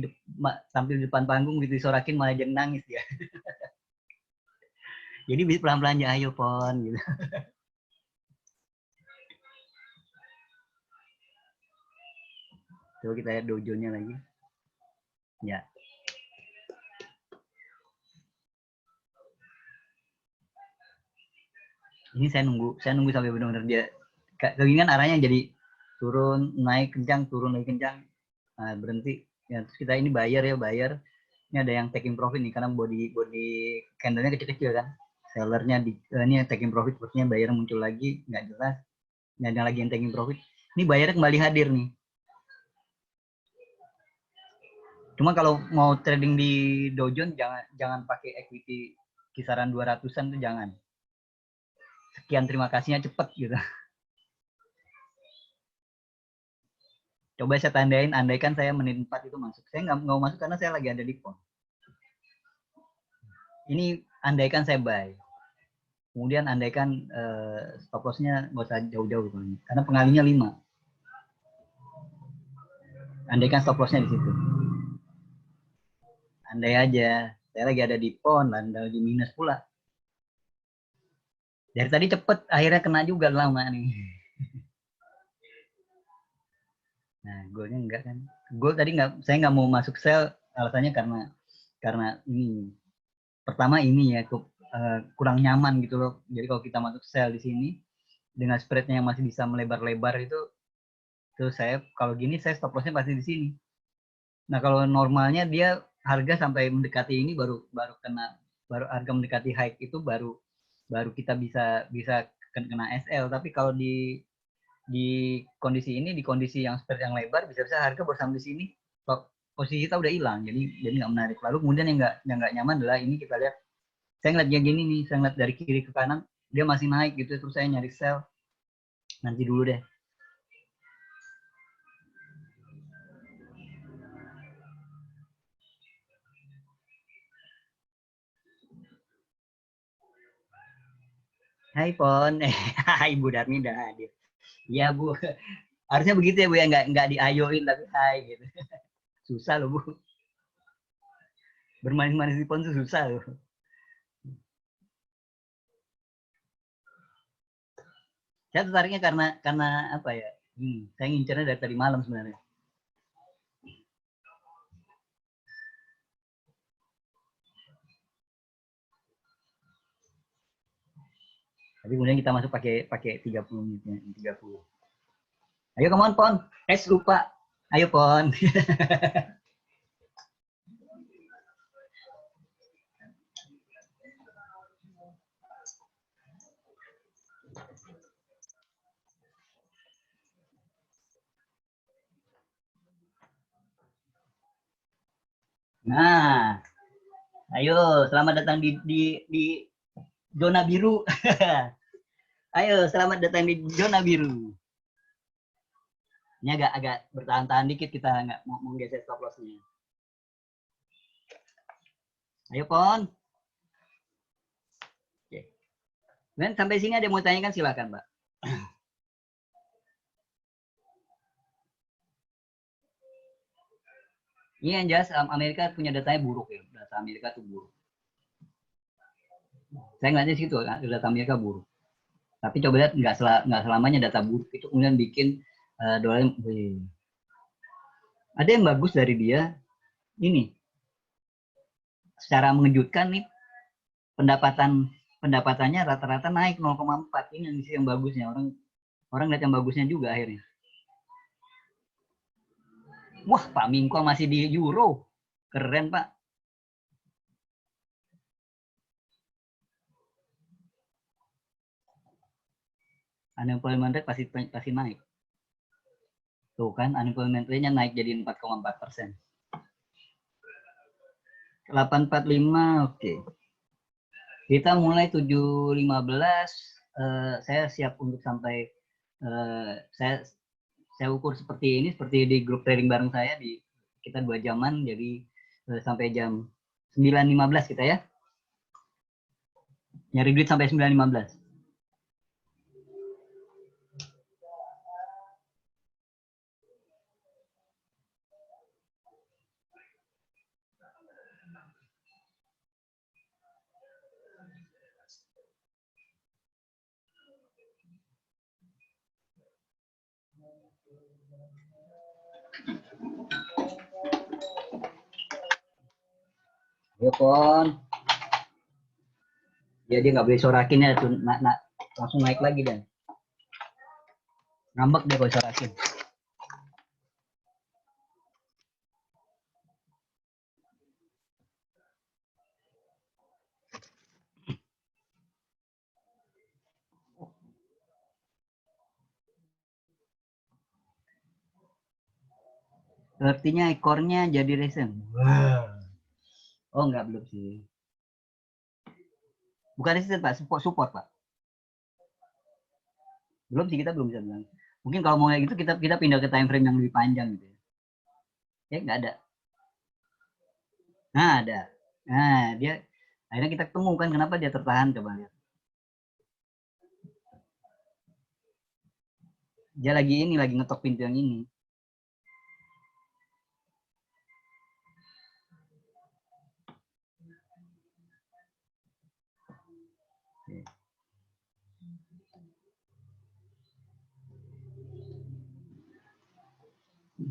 tampil di depan panggung gitu disorakin malah jangan nangis dia. Jadi bisa pelan-pelan aja ayo Pon gitu. Coba kita lihat dojonya lagi. Ya. Ini saya nunggu sampai benar-benar dia keinginan arahnya jadi turun naik kencang turun naik kencang berhenti ya terus kita ini bayar ini ada yang taking profit nih karena body candlenya kecil-kecil kan sellernya ini taking profit sepertinya bayar muncul lagi nggak jelas ini ada lagi yang taking profit ini bayarnya kembali hadir nih cuma kalau mau trading di Dow Jones jangan pakai equity kisaran 200-an tuh jangan sekian terima kasihnya cepet gitu. Coba saya tandain, andaikan saya menit 4 itu masuk. Saya nggak mau masuk karena saya lagi ada di pon. Ini andaikan saya buy. Kemudian andaikan stop loss-nya nggak usah jauh-jauh. Karena pengalinya 5. Andaikan stop loss-nya di situ. Andai aja, saya lagi ada di pon, dan di minus pula. Dari tadi cepet, akhirnya kena juga lama nih. Nah, goalnya enggak kan. Goal tadi saya nggak mau masuk sell, alasannya karena ini. Pertama ini ya, kurang nyaman gitu loh. Jadi kalau kita masuk sell di sini, dengan spreadnya yang masih bisa melebar-lebar itu saya kalau gini saya stop lossnya pasti di sini. Nah kalau normalnya dia harga sampai mendekati ini baru harga mendekati high itu baru kita bisa kena SL. Tapi kalau di kondisi ini di kondisi yang spread yang lebar bisa harga baru sampai di sini posisi kita udah hilang jadi nggak menarik. Lalu kemudian yang nggak nyaman adalah ini kita lihat saya ngeliat dia gini nih, saya ngeliat dari kiri ke kanan dia masih naik gitu terus saya nyari sell nanti dulu deh. Hai Pon, Ibu Darmi udah hadir. Iya Bu, harusnya begitu ya Bu ya, nggak diayoin tapi hai gitu. Susah loh Bu, bermain-main di Pon tuh susah loh. Saya tertariknya karena apa ya? Saya ngincernya dari tadi malam sebenarnya. Tapi kemudian kita masuk pakai 30 menitnya, 30. Ayo come on Pon, lupa. Ayo Pon. Nah, ayo selamat datang di zona biru. Ayo selamat datang di zona biru. Ini agak bertahan-tahan dikit kita nggak mau geser stop loss-nya. Ayo Pon. Oke. Dan sampai sini ada yang mau tanyakan silakan Mbak. Ini yang jelas Amerika punya datanya buruk ya. Data Amerika tuh buruk. Saya ngeliatnya situ data Amerika buruk. Tapi coba lihat nggak selamanya data buruk itu kemudian bikin dolarnya. Ada yang bagus dari dia. Ini secara mengejutkan nih pendapatannya rata-rata naik 0,4. Ini yang bagusnya orang lihat yang bagusnya juga akhirnya. Wah, Pak Mingko masih di euro. Keren, Pak. unemployment rate pasti naik. Tuh kan, unemployment rate-nya naik jadi 4,4%. 845, oke. Kita mulai 7.15. Saya siap untuk sampai saya ukur seperti ini, seperti di grup trading bareng saya di kita 2 jaman, jadi sampai jam 9.15 kita ya. Nyari duit sampai 9.15. Ayo Pon. Ya dia nggak boleh sorakin ya tuh, langsung naik lagi dan ngambek dia kalau sorakin. Artinya ekornya jadi resen. Oh enggak, belum sih. Bukan resisten Pak, support Pak. Belum sih, kita belum bisa bilang. Mungkin kalau mau kayak gitu kita pindah ke time frame yang lebih panjang gitu ya. Ya nggak ada. Nah ada. Nah dia akhirnya kita ketemu kan kenapa dia tertahan, coba lihat. Dia lagi ngetok pintu yang ini.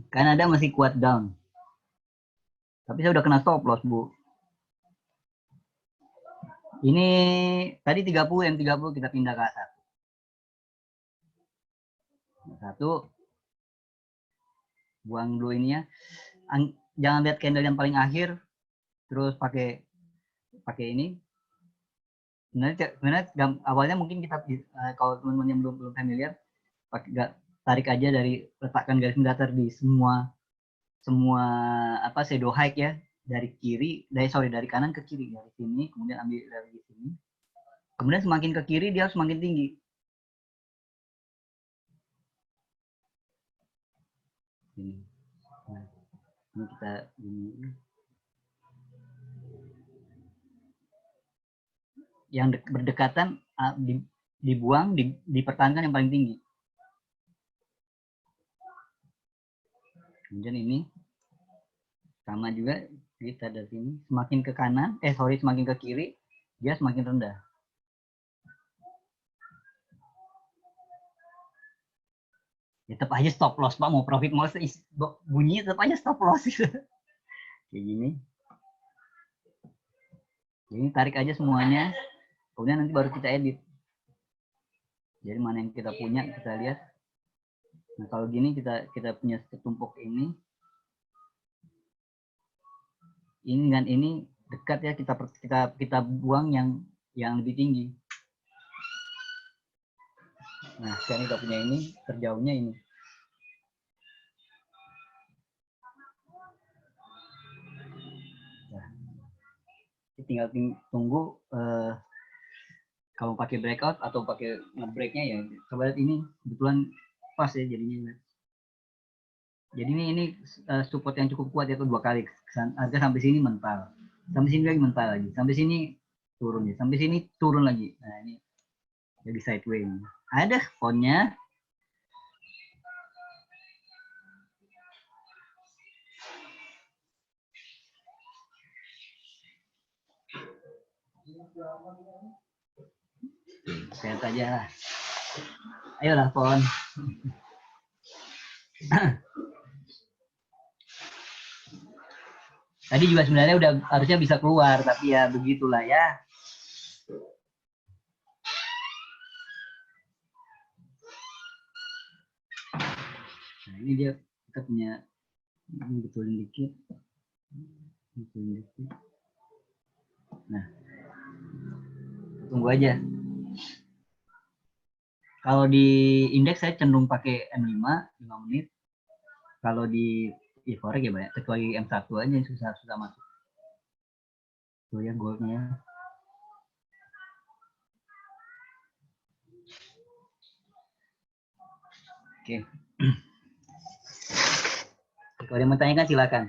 Kanada masih kuat down. Tapi saya udah kena stop loss, Bu. Ini tadi 30, M30 kita pindah ke A1. Satu, buang dulu ininya. Jangan lihat candle yang paling akhir, terus pakai ini. Sebenarnya awalnya mungkin kita kalau teman-teman yang belum familiar, tarik aja dari letakkan garis mendatar di semua shadow high ya, dari kanan ke kiri, dari sini kemudian ambil dari sini, kemudian semakin ke kiri dia semakin tinggi. Ini, nah, ini kita ini yang berdekatan dibuang, dipertahankan yang paling tinggi. Kemudian ini sama juga kita dari sini semakin ke kanan, semakin ke kiri dia semakin rendah. Ya tetap aja stop loss Pak, mau profit mau bunyi tetap aja stop loss gitu. Kayak gini. Jadi tarik aja semuanya, kemudian nanti baru kita edit. Jadi mana yang kita punya kita lihat. Nah kalau gini kita punya setumpuk ini dan ini dekat ya, kita buang yang lebih tinggi. Nah sekarang kita punya ini, terjauhnya ini. Nah, tinggal tunggu kalau pakai breakout atau pakai nge-breaknya ya. Coba lihat ini kebetulan pas ya jadinya. Jadi ini support yang cukup kuat yaitu 2 kali. Harga sampai sini mental, sampai sini lagi mental lagi, sampai sini turun ya, sampai sini turun lagi. Nah ini jadi sideways. Ada ponnya. Lihat aja lah. Ayolah pon. Tadi juga sebenarnya udah harusnya bisa keluar, tapi ya begitulah ya. Nah ini dia, kita punya ini betulin dikit. Nah tunggu aja. Kalau di indeks saya cenderung pakai M5 5 menit. Kalau di Forex ya banyak, kecuali M1 aja yang susah masuk. Tuh ya goldnya. Oke. Kalau ada yang mau tanyakan silakan.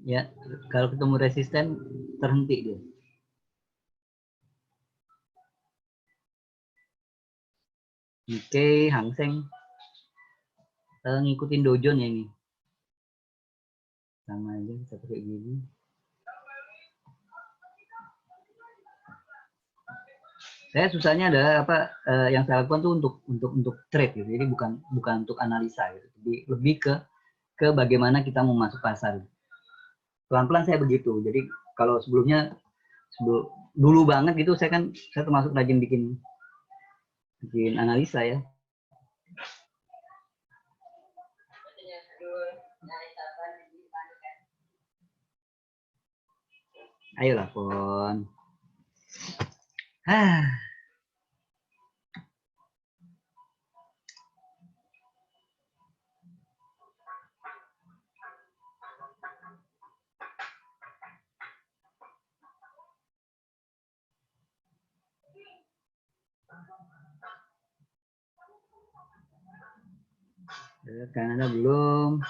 Ya, kalau ketemu resisten terhenti dia. Nikkei, Hang Seng ngikutin Dow Jones ya ini. Sama aja kita pakai gini. Saya susahnya adalah apa yang saya lakukan tuh untuk trade gitu. Jadi bukan untuk analisa gitu. Jadi lebih ke bagaimana kita mau masuk pasar. Pelan-pelan saya begitu. Jadi kalau sebelumnya dulu banget gitu saya termasuk rajin bikin analisa ya. Ayolah Pon. Kanada belum.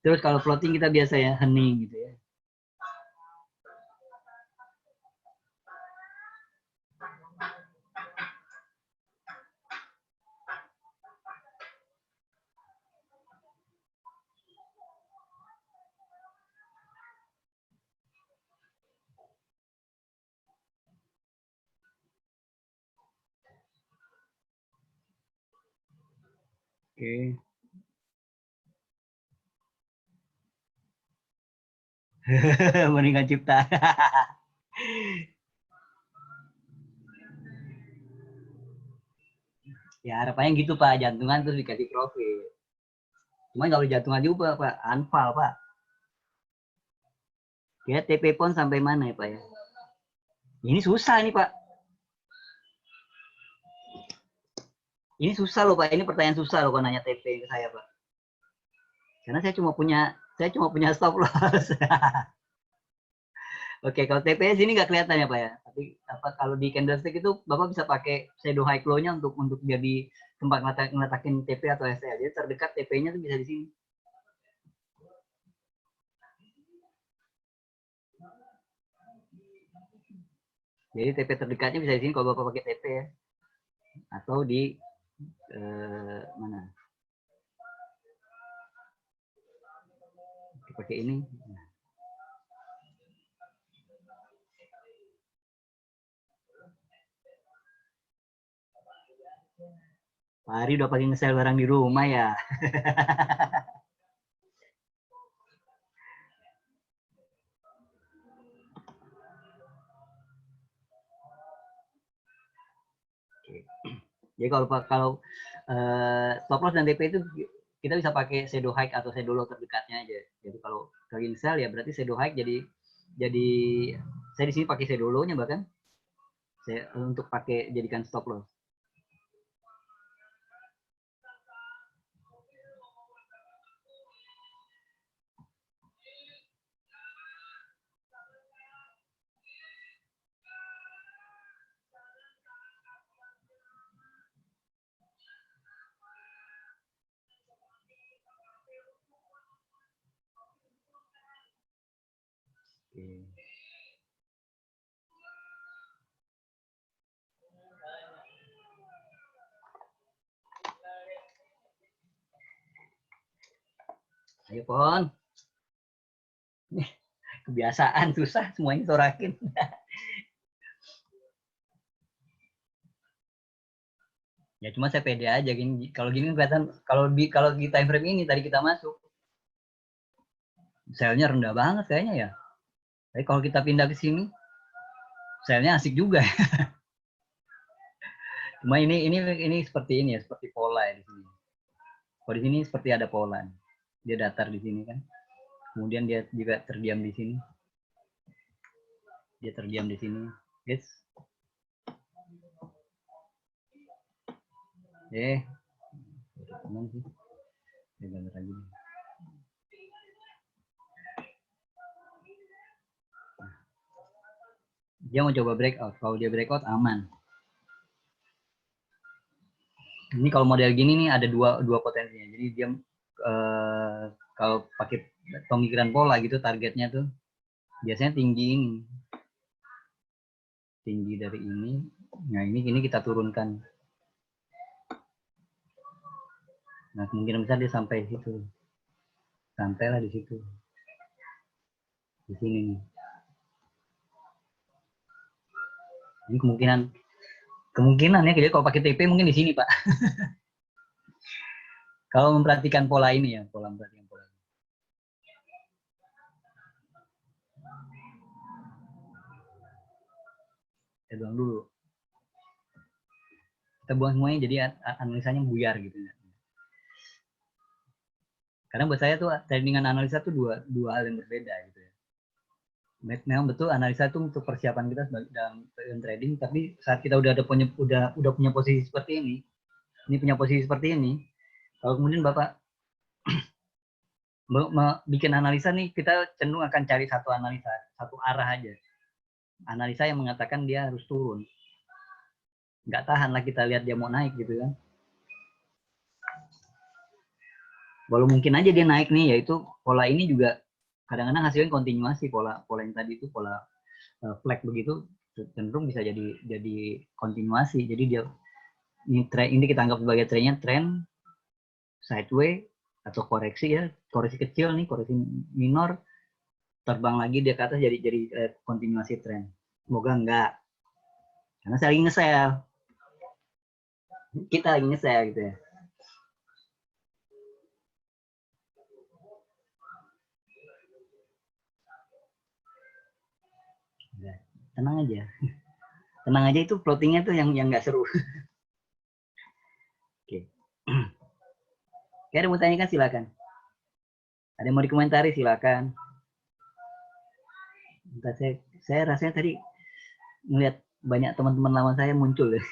Terus kalau floating kita biasa ya hening gitu ya. Oke. Mendingan cipta. Ya harapannya gitu Pak, jantungan terus dikasih profit. Cuma kalau jantungan juga Pak, anfal Pak. Ya TP pon sampai mana ya Pak ya? Ini susah nih Pak. Ini susah loh Pak, ini pertanyaan susah loh kalau nanya TP ke saya Pak. Karena saya cuma punya stop loss. Oke, kalau TP sini nggak kelihatan ya Pak ya. Tapi kalau di candlestick itu Bapak bisa pakai shadow high low-nya untuk jadi tempat ngeletakin TP atau SL. Jadi terdekat TP-nya tuh bisa di sini. Jadi TP terdekatnya bisa di sini kalau Bapak pakai TP ya. Atau di mana? Pakai ini. Pak Ari udah pakai nge-sell barang di rumah ya. Jadi kalau stop loss dan TP itu kita bisa pakai shadow high atau shadow low terdekatnya aja. Jadi kalau lagi sell ya berarti shadow high jadi saya di sini pakai shadow low-nya bahkan saya untuk pakai jadikan stop loss. Oke. Ayo Pon. Kebiasaan susah semuanya sorakin. Ya cuma saya pede aja gini. Kalau gini kelihatan kalau di time frame ini tadi kita masuk sell-nya rendah banget kayaknya ya. Tapi kalau kita pindah ke sini sell-nya asik juga. Cuma ini seperti ini ya, seperti pola ya di sini. Kalau di sini seperti ada pola. Dia datar di sini kan. Kemudian dia juga terdiam di sini. Dia terdiam di sini. Yes. Teman sih. Dia gambar lagi. Dia mau coba breakout. Kalau dia breakout aman. Ini kalau model gini nih ada dua potensinya. Jadi dia kalau pakai pemikiran pola gitu targetnya tuh biasanya tinggi ini. Tinggi dari ini. Nah, ini kita turunkan. Nah, kemungkinan besar dia sampai situ. Sampailah di situ. Di sini nih. Ini kemungkinan ya, jadi kalau pakai TP mungkin di sini, Pak. Kalau memperhatikan pola ini ya, memperhatikan pola. Saya buang dulu. Kita buang semuanya jadi analisanya buyar gitu ya. Karena buat saya tuh trading dengan analisa tuh dua hal yang berbeda gitu ya. Memang betul analisa itu untuk persiapan kita dalam trading, tapi saat kita udah punya posisi seperti ini punya posisi seperti ini, kalau kemudian Bapak bikin analisa nih, kita cenderung akan cari satu analisa, satu arah aja. Analisa yang mengatakan dia harus turun. Nggak tahan lah kita lihat dia mau naik gitu kan. Walau mungkin aja dia naik nih, yaitu pola ini juga kadang-kadang hasilnya kontinuasi, pola yang tadi itu pola flag begitu cenderung bisa jadi kontinuasi. Jadi dia ini kita anggap sebagai trennya tren sideways atau koreksi ya, koreksi kecil nih, koreksi minor, terbang lagi dia ke atas jadi kontinuasi tren. Semoga enggak, karena saya lagi nge-sell, kita lagi nge-sell gitu ya. Tenang aja, tenang aja, itu floatingnya tuh yang nggak seru. Oke. Oke, ada mau tanyakan silakan. Ada yang mau dikomentari silakan. Entah, saya rasanya tadi melihat banyak teman-teman lama saya muncul ya.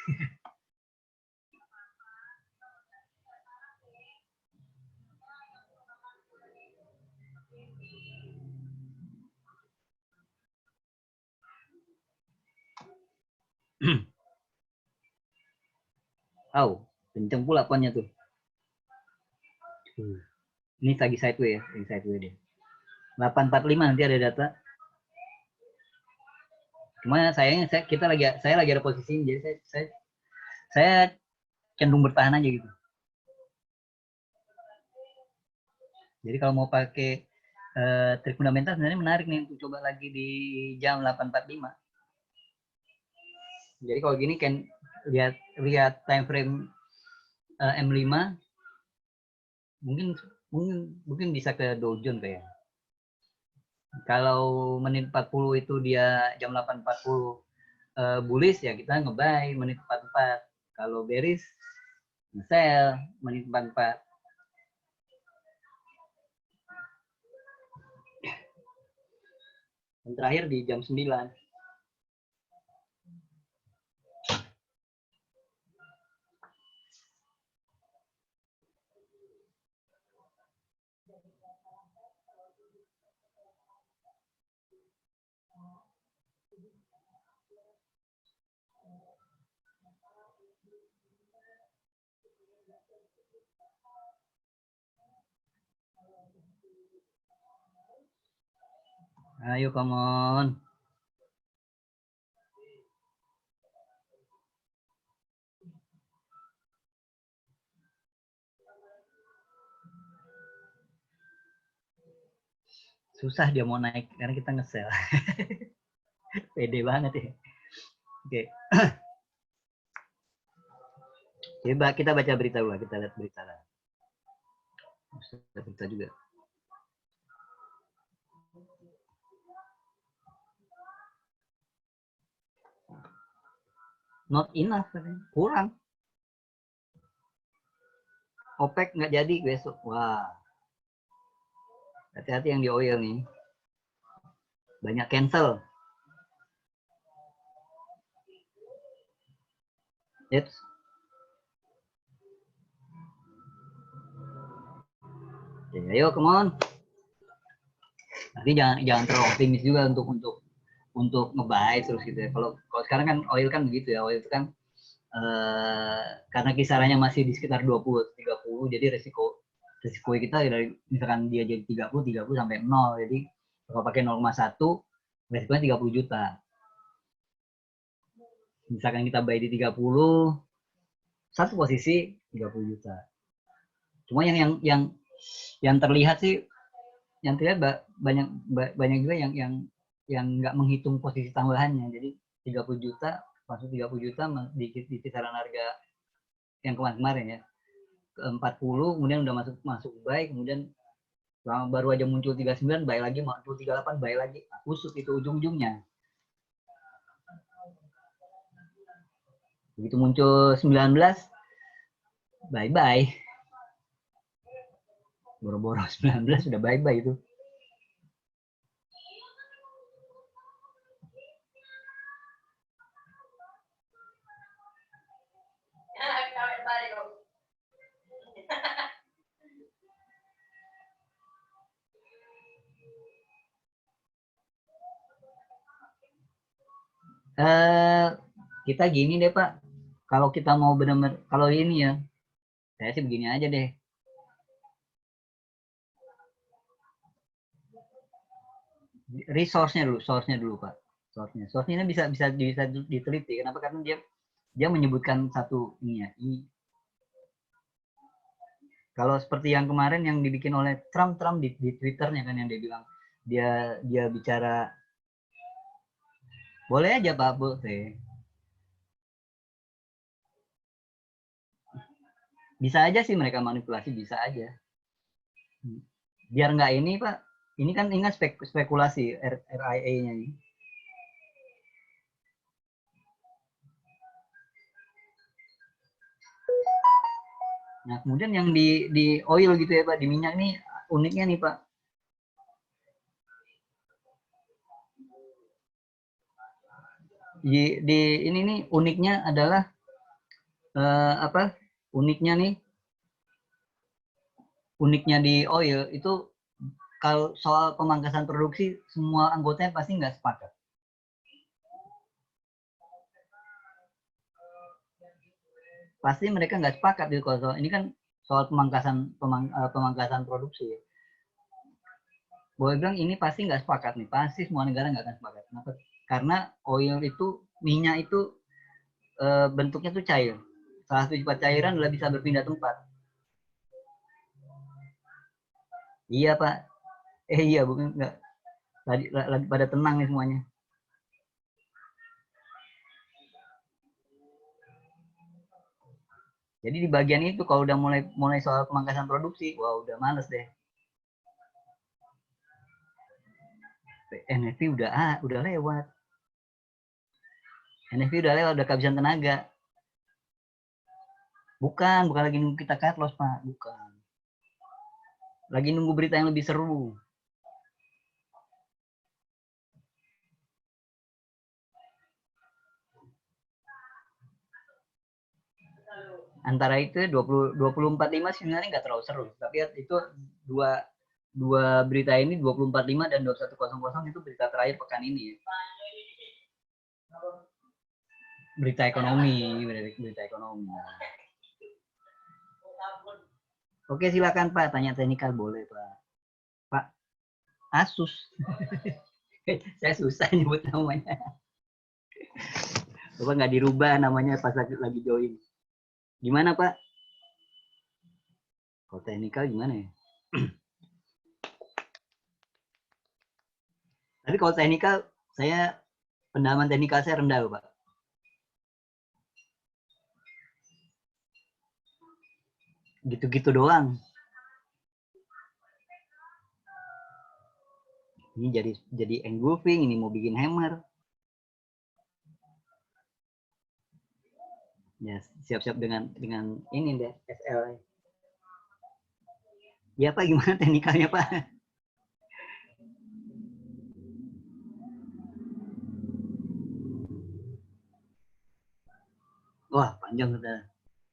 Kenceng pula ponnya tuh. Ini lagi sideways ya, lagi sideways deh. 845 nanti ada data. Cuma sayangnya saya lagi ada posisi ini, jadi saya cenderung bertahan aja gitu. Jadi kalau mau pakai trik fundamental sebenarnya menarik nih untuk coba lagi di jam 8.45. Jadi kalau gini kan lihat time frame M5 mungkin bisa ke Dow Jones kayak. Kalau menit 40 itu dia jam 8.40 bullish ya kita nge-buy menit 44. Kalau bearish nge-sell menit 44. Dan terakhir di jam 9. Ayo, come on. Susah dia mau naik karena kita nge-sell. Pede banget ya. Oke. Coba kita baca berita dulu, kita lihat berita lah. Berita juga. not enough, kurang. OPEC nggak jadi besok. Wah, hati-hati yang di oil nih. Banyak cancel. It's ya, ayo, come on. Tapi jangan terlalu optimis juga untuk nge-buy terus gitu ya. Kalau sekarang kan oil kan begitu ya. Oil itu kan karena kisarannya masih di sekitar 20-30, jadi resiko kita dari misalkan dia jadi 30 sampai 0. Jadi kalau pakai 0,1 resikonya 30 juta. Misalkan kita buy di 30, satu posisi 30 juta. Cuma yang terlihat sih, yang terlihat banyak juga yang nggak menghitung posisi tambahannya. Jadi 30 juta masuk 30 juta di kisaran harga yang kemarin ya, ke 40, kemudian udah masuk buy, kemudian baru aja muncul 39 buy lagi, muncul 38 buy lagi, kusut itu ujung-ujungnya. Begitu muncul 19 bye-bye, boro-boro 19 sudah bye-bye itu. Kita gini deh Pak, kalau kita mau benar-benar, kalau ini ya, saya sih begini aja deh. Source-nya dulu Pak. Source-nya bisa diteliti. Kenapa? Karena dia menyebutkan satu ini ya. Kalau seperti yang kemarin yang dibikin oleh Trump di Twitternya kan, yang dia bilang dia bicara boleh aja Pak, boleh. Bisa aja sih mereka manipulasi, bisa aja. Biar nggak ini Pak, ini kan ingat spekulasi RIA-nya ini. Nah kemudian yang di oil gitu ya Pak, di minyak nih uniknya nih Pak. Di ini nih uniknya adalah uniknya di oil itu, kalau soal pemangkasan produksi semua anggotanya pasti nggak sepakat. Pasti mereka nggak sepakat gitu kalau soal ini kan, soal pemangkasan produksi. Boleh bilang ini pasti nggak sepakat nih, pasti semua negara nggak akan sepakat. Kenapa? Karena oil itu, minyak itu bentuknya tuh cair. Salah satu sifat cairan adalah bisa berpindah tempat. Iya Pak. Iya bukan nggak. Lagi pada tenang nih semuanya. Jadi di bagian itu kalau udah mulai soal pemangkasan produksi, wah udah males deh. NFT udah lewat. NFT udah kehabisan tenaga. Bukan lagi nunggu kita cut loss Pak, bukan. Lagi nunggu berita yang lebih seru. Antara itu 2045 sebenarnya nggak terlalu seru, tapi itu dua berita ini, 2045 dan 2100 itu berita terakhir pekan ini. Berita ekonomi. Oke, silakan Pak, tanya teknikal boleh Pak. Pak, Asus. Saya susah nyebut namanya. Bapak nggak dirubah namanya pas lagi join. Gimana Pak? Kalau teknikal gimana ya? Tapi kalau teknikal, pendalaman teknikal saya rendah loh Pak. Gitu-gitu doang. Ini jadi engulfing, ini mau bikin hammer. Ya, siap-siap dengan ini deh, SL. Ya Pak, gimana teknikalnya Pak? Wah, panjang sudah.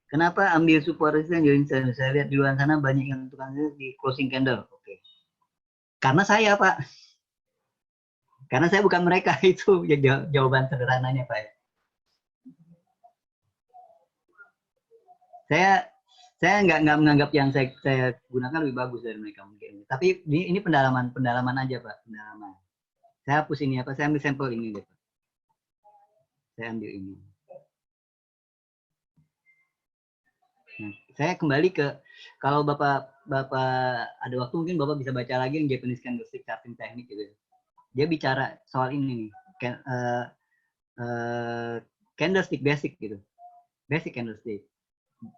Kenapa ambil support resistance? Jadi saya lihat di luar sana banyak yang tukang di closing candle. Oke. Karena saya Pak, karena saya bukan mereka itu ya jawaban sederhananya Pak. Saya nggak menganggap yang saya gunakan lebih bagus dari mereka mungkin. Tapi ini pendalaman aja Pak, pendalaman. Saya hapus ini apa? Saya ambil sampel ini deh Pak. Saya ambil ini. Nah, saya kembali ke kalau Bapak ada waktu mungkin Bapak bisa baca lagi yang Japanese Candlestick Charting Technique gitu. Dia bicara soal ini nih, candlestick basic gitu, basic candlestick.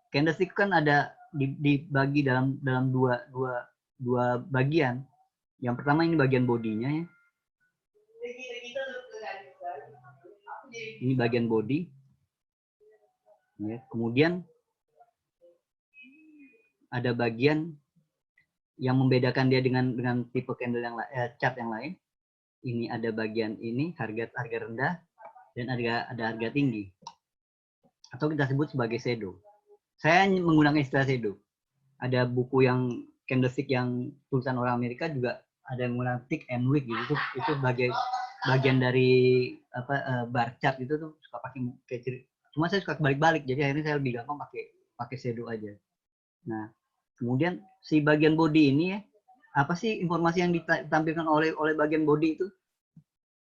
Candlestick kan ada dibagi dalam dua bagian. Yang pertama ini bagian bodinya ya. Ini bagian body. Ya, kemudian ada bagian yang membedakan dia dengan tipe candle yang chart yang lain. Ini ada bagian ini harga rendah dan ada harga tinggi. Atau kita sebut sebagai shadow. Saya menggunakan istilah shadow. Ada buku yang candlestick yang tulisan orang Amerika juga ada yang menggunakan tick and wick gitu. Itu sebagai bagian dari bar chart itu tuh suka pakai cuma saya suka balik-balik jadi akhirnya saya lebih gampang pakai shadow aja. Nah, kemudian si bagian body ini ya, apa sih informasi yang ditampilkan oleh bagian body itu?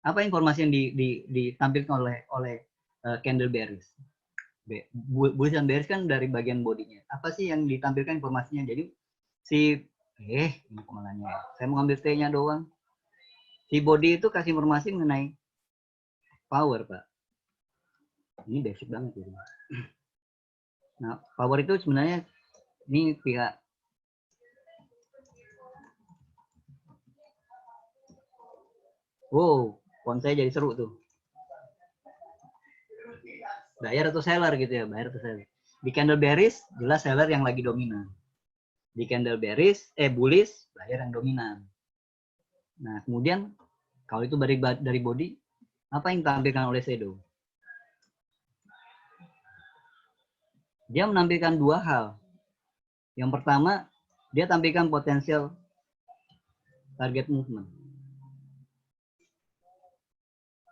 Apa informasi yang ditampilkan oleh candle bearish? Bullish dan bearish kan dari bagian bodinya. Apa sih yang ditampilkan informasinya? Jadi si ini kemalanya. Saya mau ambil T-nya doang. Si body itu kasih informasi mengenai power, Pak. Ini basic banget gitu. Nah, power itu sebenarnya ini pihak wow, font saya jadi seru tuh. Buyer atau seller gitu ya, buyer atau seller. Di candle bearish jelas seller yang lagi dominan. Di candle bearish bullish buyer yang dominan. Nah, kemudian kalau itu dari body, apa yang ditampilkan oleh shadow? Dia menampilkan dua hal. Yang pertama, dia tampilkan potensial target movement.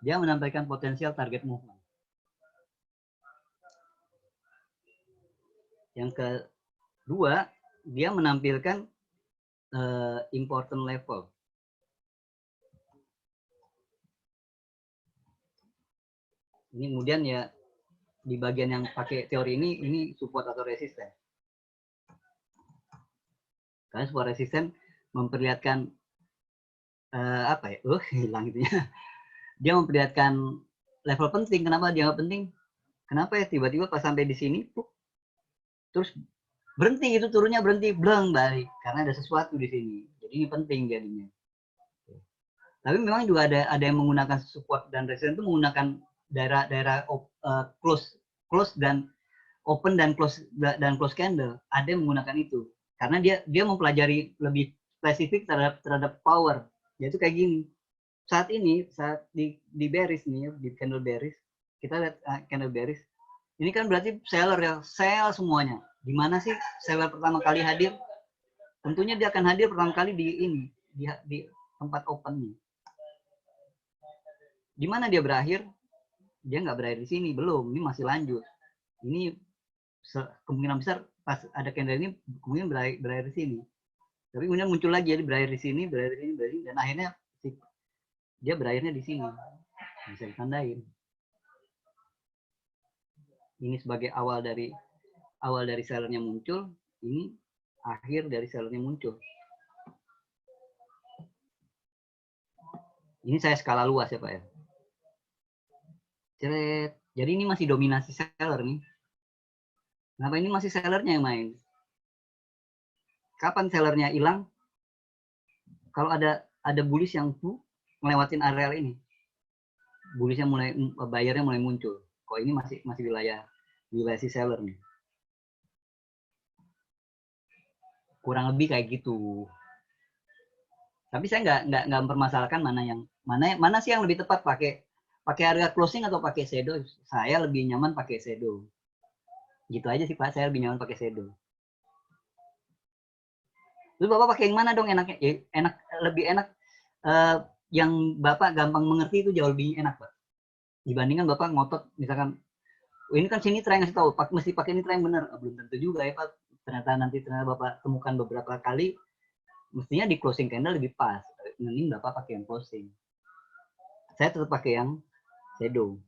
Dia menampilkan potensial target movement. Yang kedua, dia menampilkan important level. Ini kemudian ya di bagian yang pakai teori ini support atau resisten. Karena support resisten memperlihatkan hilang gitu ya. Dia memperlihatkan level penting. Kenapa dia nggak penting? Kenapa ya tiba-tiba pas sampai di sini, terus berhenti itu turunnya berhenti, bleng balik karena ada sesuatu di sini. Jadi ini penting jadinya. Tapi memang juga ada yang menggunakan support dan resisten itu menggunakan daerah close dan open dan close candle. Ada yang menggunakan itu karena dia mempelajari lebih spesifik terhadap power. Yaitu kayak gini. Saat di bearish nih, di candle bearish, kita lihat candle bearish. Ini kan berarti seller ya, sell semuanya. Di mana sih seller pertama kali hadir? Tentunya dia akan hadir pertama kali di tempat opennya. Di mana dia berakhir? Dia nggak berakhir di sini, belum. Ini masih lanjut. Ini kemungkinan besar pas ada candle ini kemudian berakhir di sini. Tapi kemudian muncul lagi, jadi berakhir di sini, dan akhirnya dia berakhirnya di sini. Bisa ditandain. Ini sebagai awal dari sellernya muncul, ini akhir dari sellernya muncul. Ini saya skala luas ya Pak ya. Ceret. Jadi ini masih dominasi seller nih. Kenapa ini masih sellernya yang main? Kapan sellernya hilang? Kalau ada bullish yang melewatin areal ini. Bullishnya bayarnya mulai muncul. Kok ini masih wilayah wilayah si seller nih. Kurang lebih kayak gitu. Tapi saya nggak mempermasalahkan mana sih yang lebih tepat, pakai harga closing atau pakai shadow. Saya lebih nyaman pakai shadow. Gitu aja sih Pak, saya lebih nyaman pakai shadow. Terus Bapak pakai yang mana dong enaknya? Ya, lebih enak yang Bapak gampang mengerti itu jauh lebih enak Pak. Dibandingkan Bapak ngotot misalkan ini kan sini try ngasih tahu, mesti pakai ini try yang benar. Belum tentu juga ya Pak. Ternyata Bapak temukan beberapa kali mestinya di closing candle lebih pas. Mending Bapak pakai yang closing. Saya tetap pakai yang shadow.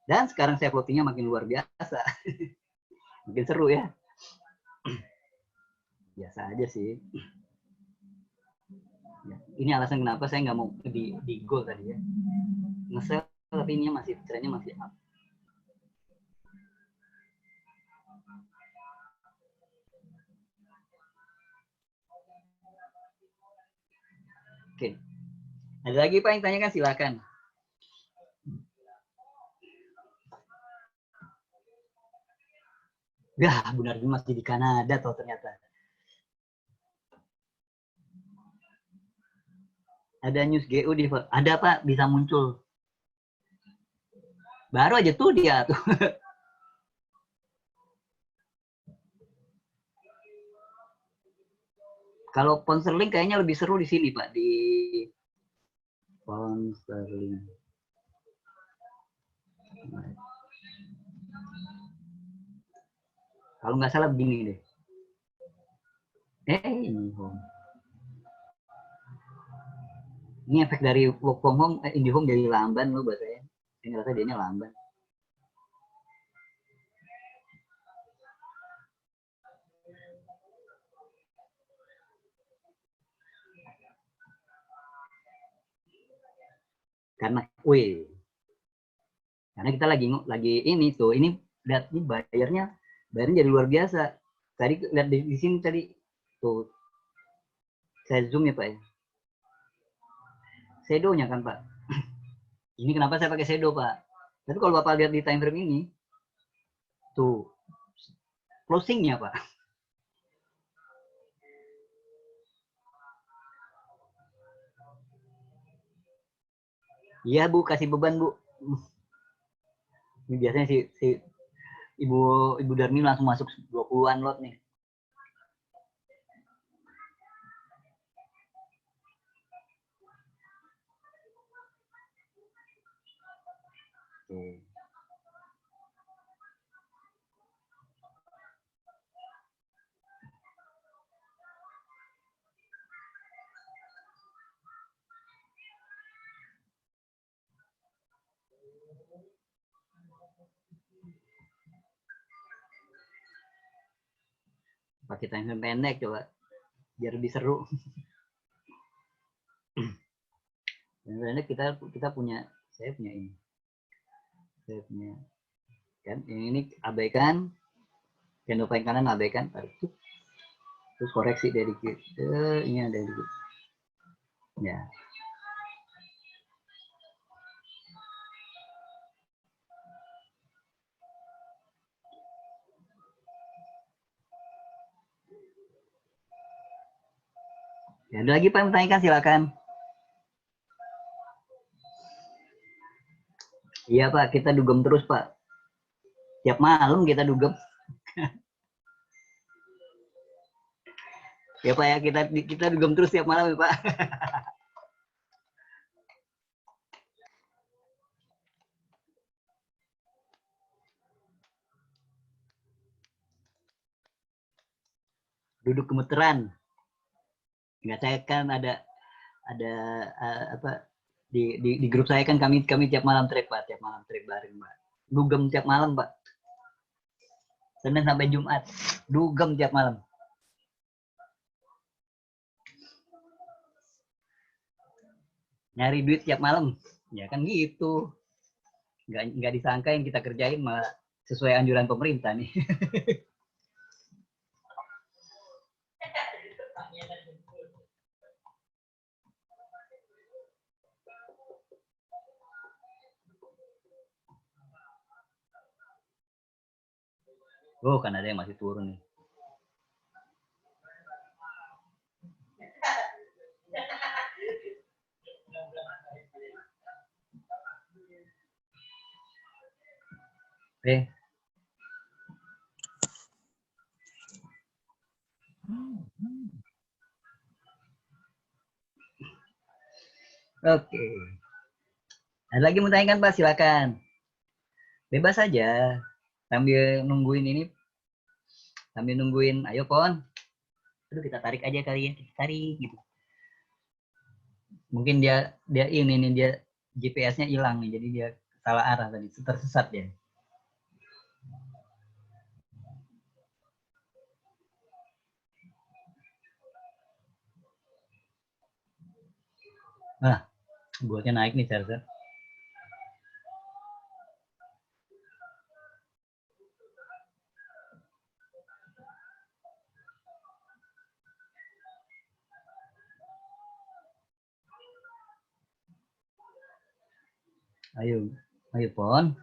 Dan sekarang saya floatingnya makin luar biasa. Makin seru ya. Biasa aja sih. Ya, ini alasan kenapa saya nggak mau di gold tadi ya. Nge-sell tapi ini masih trennya masih up. Oke. Ada lagi Pak yang tanyakan silakan. Ya, benar masih di Kanada toh ternyata. Ada news GU di ada Pak, bisa muncul. Baru aja tuh dia tuh. Kalau pound sterling kayaknya lebih seru di sini Pak, di pound sterling. Kalau nggak salah begini deh. Ini efek dari work from home, IndiHome jadi lamban loh buat saya. Saya ngerasa dia lamban. Karena, karena kita lagi ini tuh, ini lihat ini bayarnya jadi luar biasa. Tadi lihat di sini tadi tuh, saya zoom ya Pak ya. Shadow-nya kan Pak. Ini kenapa saya pakai shadow Pak? Tapi kalau Bapak lihat di time frame ini, tuh closing-nya Pak. Iya Bu, kasih beban Bu. Ini biasanya si Ibu Darmi langsung masuk 20-an lot nih. Tuh. Pakai time frame pendek coba biar lebih seru. Pendek kita punya, saya punya ini. Saya punya kan ini abaikan, candle paling kanan abaikan, terus koreksi dari dikit. Ini ada dikit. Ya. Ya, ada lagi Pak yang bertanyakan silakan. Iya Pak, kita dugem terus Pak. Tiap malam kita dugem. Ya Pak ya, kita dugem terus tiap malam ya Pak. Duduk gemeteran. Nggak, saya kan ada apa di grup saya kan kami tiap malam trek Pak, tiap malam trek bareng Pak. Dugem tiap malam Pak. Senin sampai Jumat. Dugem tiap malam. Nyari duit tiap malam. Ya kan gitu. Nggak disangka yang kita kerjain malah sesuai anjuran pemerintah nih. Oh, kan ada yang masih turun nih. Oke. Oke. Ada lagi mau tanyakan Pak? Silakan. Bebas saja. Sambil nungguin ini, sambil nungguin, ayo Pon. Aduh, kita tarik aja kali ya, kita tarik gitu. Mungkin dia ini nih, dia GPS-nya hilang nih, jadi dia salah arah tadi, tersesat ya. Nah, buatnya naik nih charger. Ayo, ayo Pon.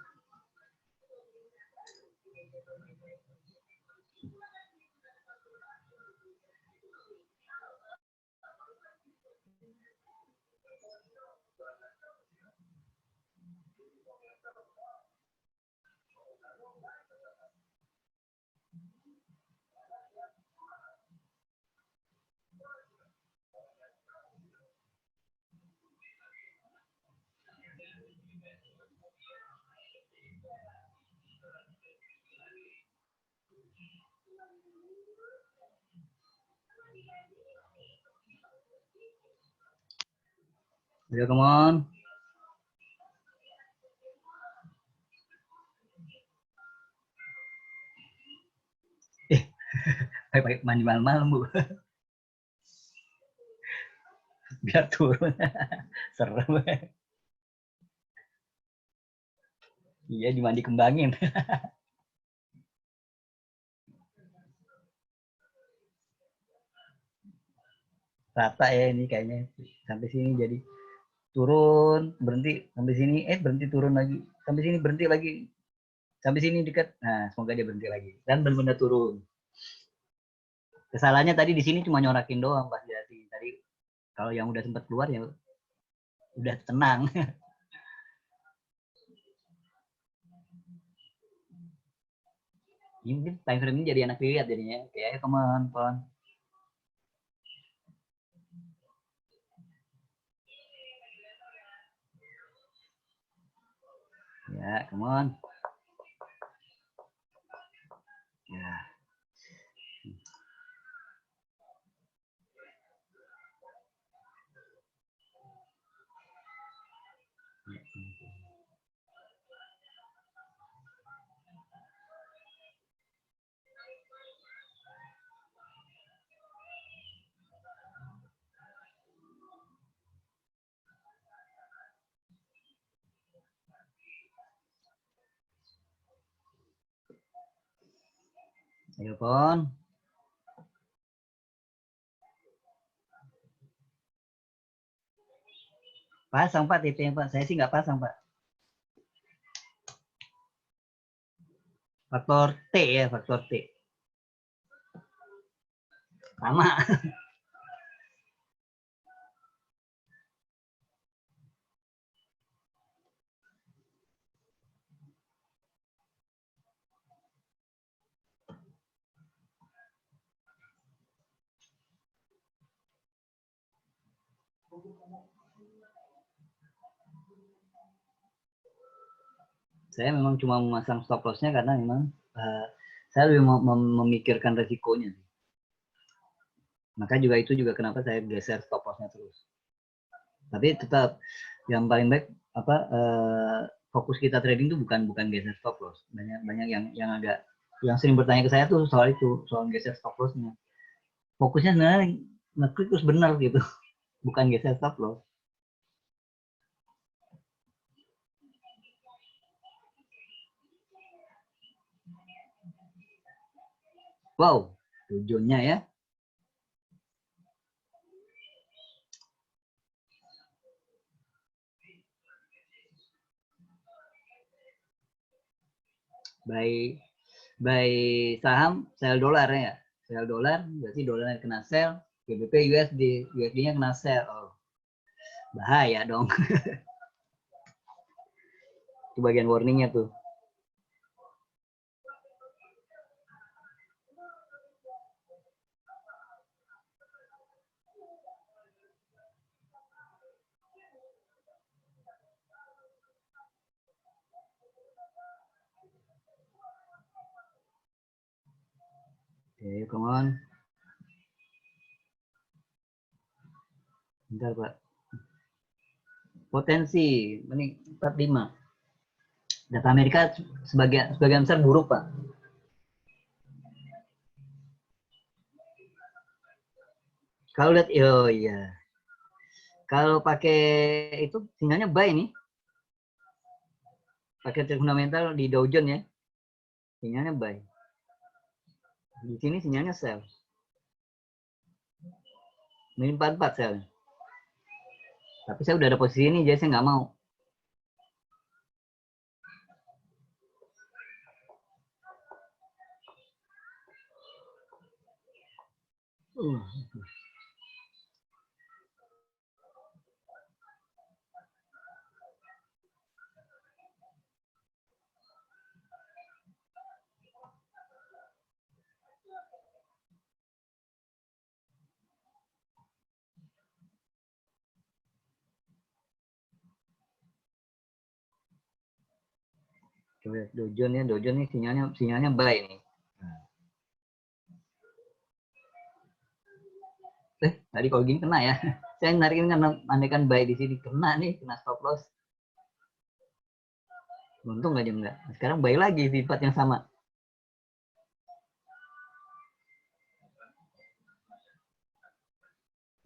Ayo, come on. Pakai mandi malam-malam Bu. Biar turun. Serem. Iya, dimandi kembangin. Rata ya ini kayaknya. Sampai sini jadi turun, berhenti, sampai sini, berhenti, turun lagi. Sampai sini berhenti lagi. Sampai sini dekat. Nah, semoga dia berhenti lagi. Dan benar-benar turun. Kesalahannya tadi di sini cuma nyorakin doang Pak Jati. Tadi kalau yang udah sempat keluar ya udah tenang. Ini time frame ini jadi enak dilihat jadinya. Kayak teman-teman. Ya, come on. Ya. Ayo, Pon. Pasang Pak TP Pak. Saya sih nggak pasang Pak. Faktor T ya, faktor T. Sama. Saya memang cuma memasang stop loss-nya karena memang saya lebih memikirkan resikonya. Maka juga itu juga kenapa saya geser stop loss-nya terus. Tapi tetap yang paling baik apa fokus kita trading itu bukan geser stop loss. Banyak yang agak yang sering bertanya ke saya tuh soal itu, soal geser stop loss-nya. Fokusnya sebenarnya ngeklik terus benar gitu, bukan geser stop loss. Wow, tujuannya ya. Baik. Buy saham, sell dolar ya. Sell dolar, berarti dolarnya kena sell, GBP USD, USD-nya kena sell. Oh, bahaya dong. Itu bagian warningnya tuh. Oke, come on. Bentar, Pak. Potensi, ini 45. Data Amerika sebagian besar buruk, Pak. Kalau lihat, oh iya. Kalau pakai itu sinyalnya buy nih. Pakai trik fundamental di Dow Jones ya. Sinyalnya buy. Di sini sinyalnya sell. Min 44 sell. Tapi saya udah ada posisi ini, jadi saya nggak mau. Coba Dow Jones ya, Dow Jones nih sinyalnya buy nih. Tadi kalau gini kena ya. Saya narik ini karena andaikan buy di sini kena nih, kena stop loss. Untung aja enggak. Sekarang buy lagi sifat yang sama.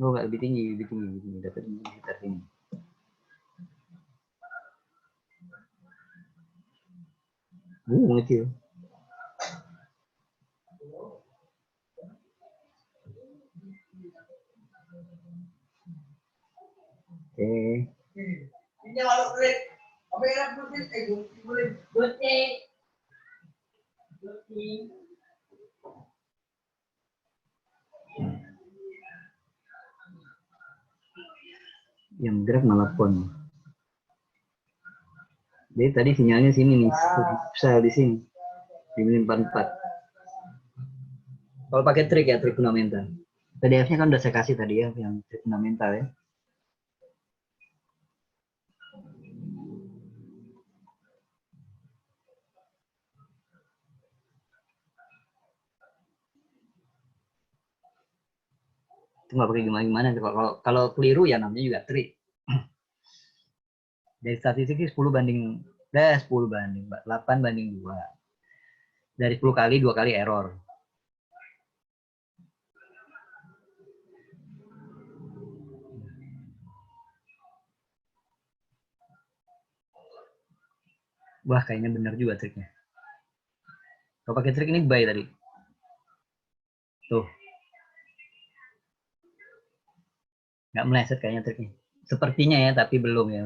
Oh, enggak, lebih tinggi. Dapat di sekitar sini. Ngecil. Oke. Yang gerak malah pon. Jadi tadi sinyalnya sini nih, sell di sini. Di min 44. Kalau pakai trik ya, trik fundamental. PDF-nya kan udah saya kasih tadi ya, yang trik fundamental ya. Itu nggak pakai gimana-gimana. Kalau keliru ya namanya juga trik. Dari statistik 10 banding 8 banding 2. Dari 10 kali 2 kali error. Wah, kayaknya benar juga triknya. Kalau pakai trik ini buy tadi. Tuh. Nggak meleset kayaknya triknya. Sepertinya ya, tapi belum ya.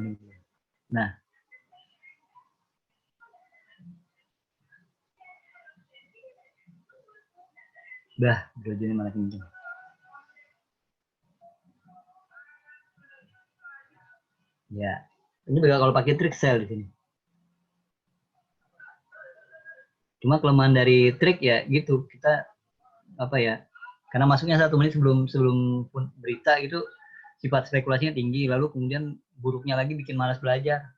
Nah. Dah, ini malah kenceng. Ya. Ini juga kalau pakai trik sell di sini. Cuma kelemahan dari trik ya gitu, kita apa ya? Karena masuknya 1 menit sebelum berita gitu, sifat spekulasinya tinggi, lalu kemudian buruknya lagi bikin malas belajar.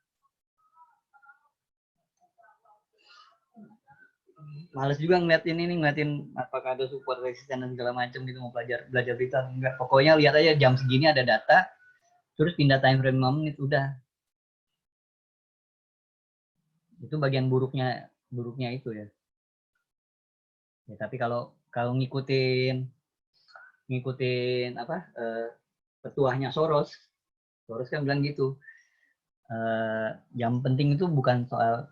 Males juga ngeliatin apakah ada support resisten dan segala macam gitu, mau belajar berita enggak. Pokoknya lihat aja jam segini ada data, terus pindah time frame 5 menit udah. Itu bagian buruknya itu ya. Ya tapi kalau ngikutin apa petuahnya Soros kan bilang gitu. Yang penting itu bukan soal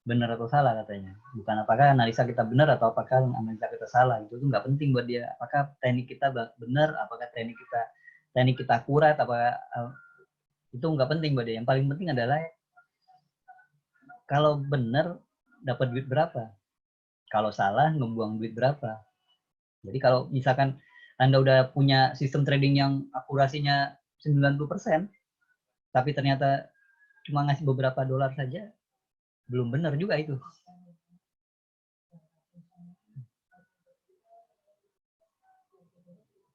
benar atau salah katanya, bukan apakah analisa kita benar atau apakah analisa kita salah, itu tuh nggak penting buat dia. Apakah teknik kita benar, apakah teknik kita akurat, apakah itu nggak penting buat dia. Yang paling penting adalah kalau benar dapat duit berapa, Kalau salah ngebuang duit berapa. Jadi kalau misalkan Anda udah punya sistem trading yang akurasinya 90%, tapi ternyata cuma ngasih beberapa dolar saja, belum benar juga itu.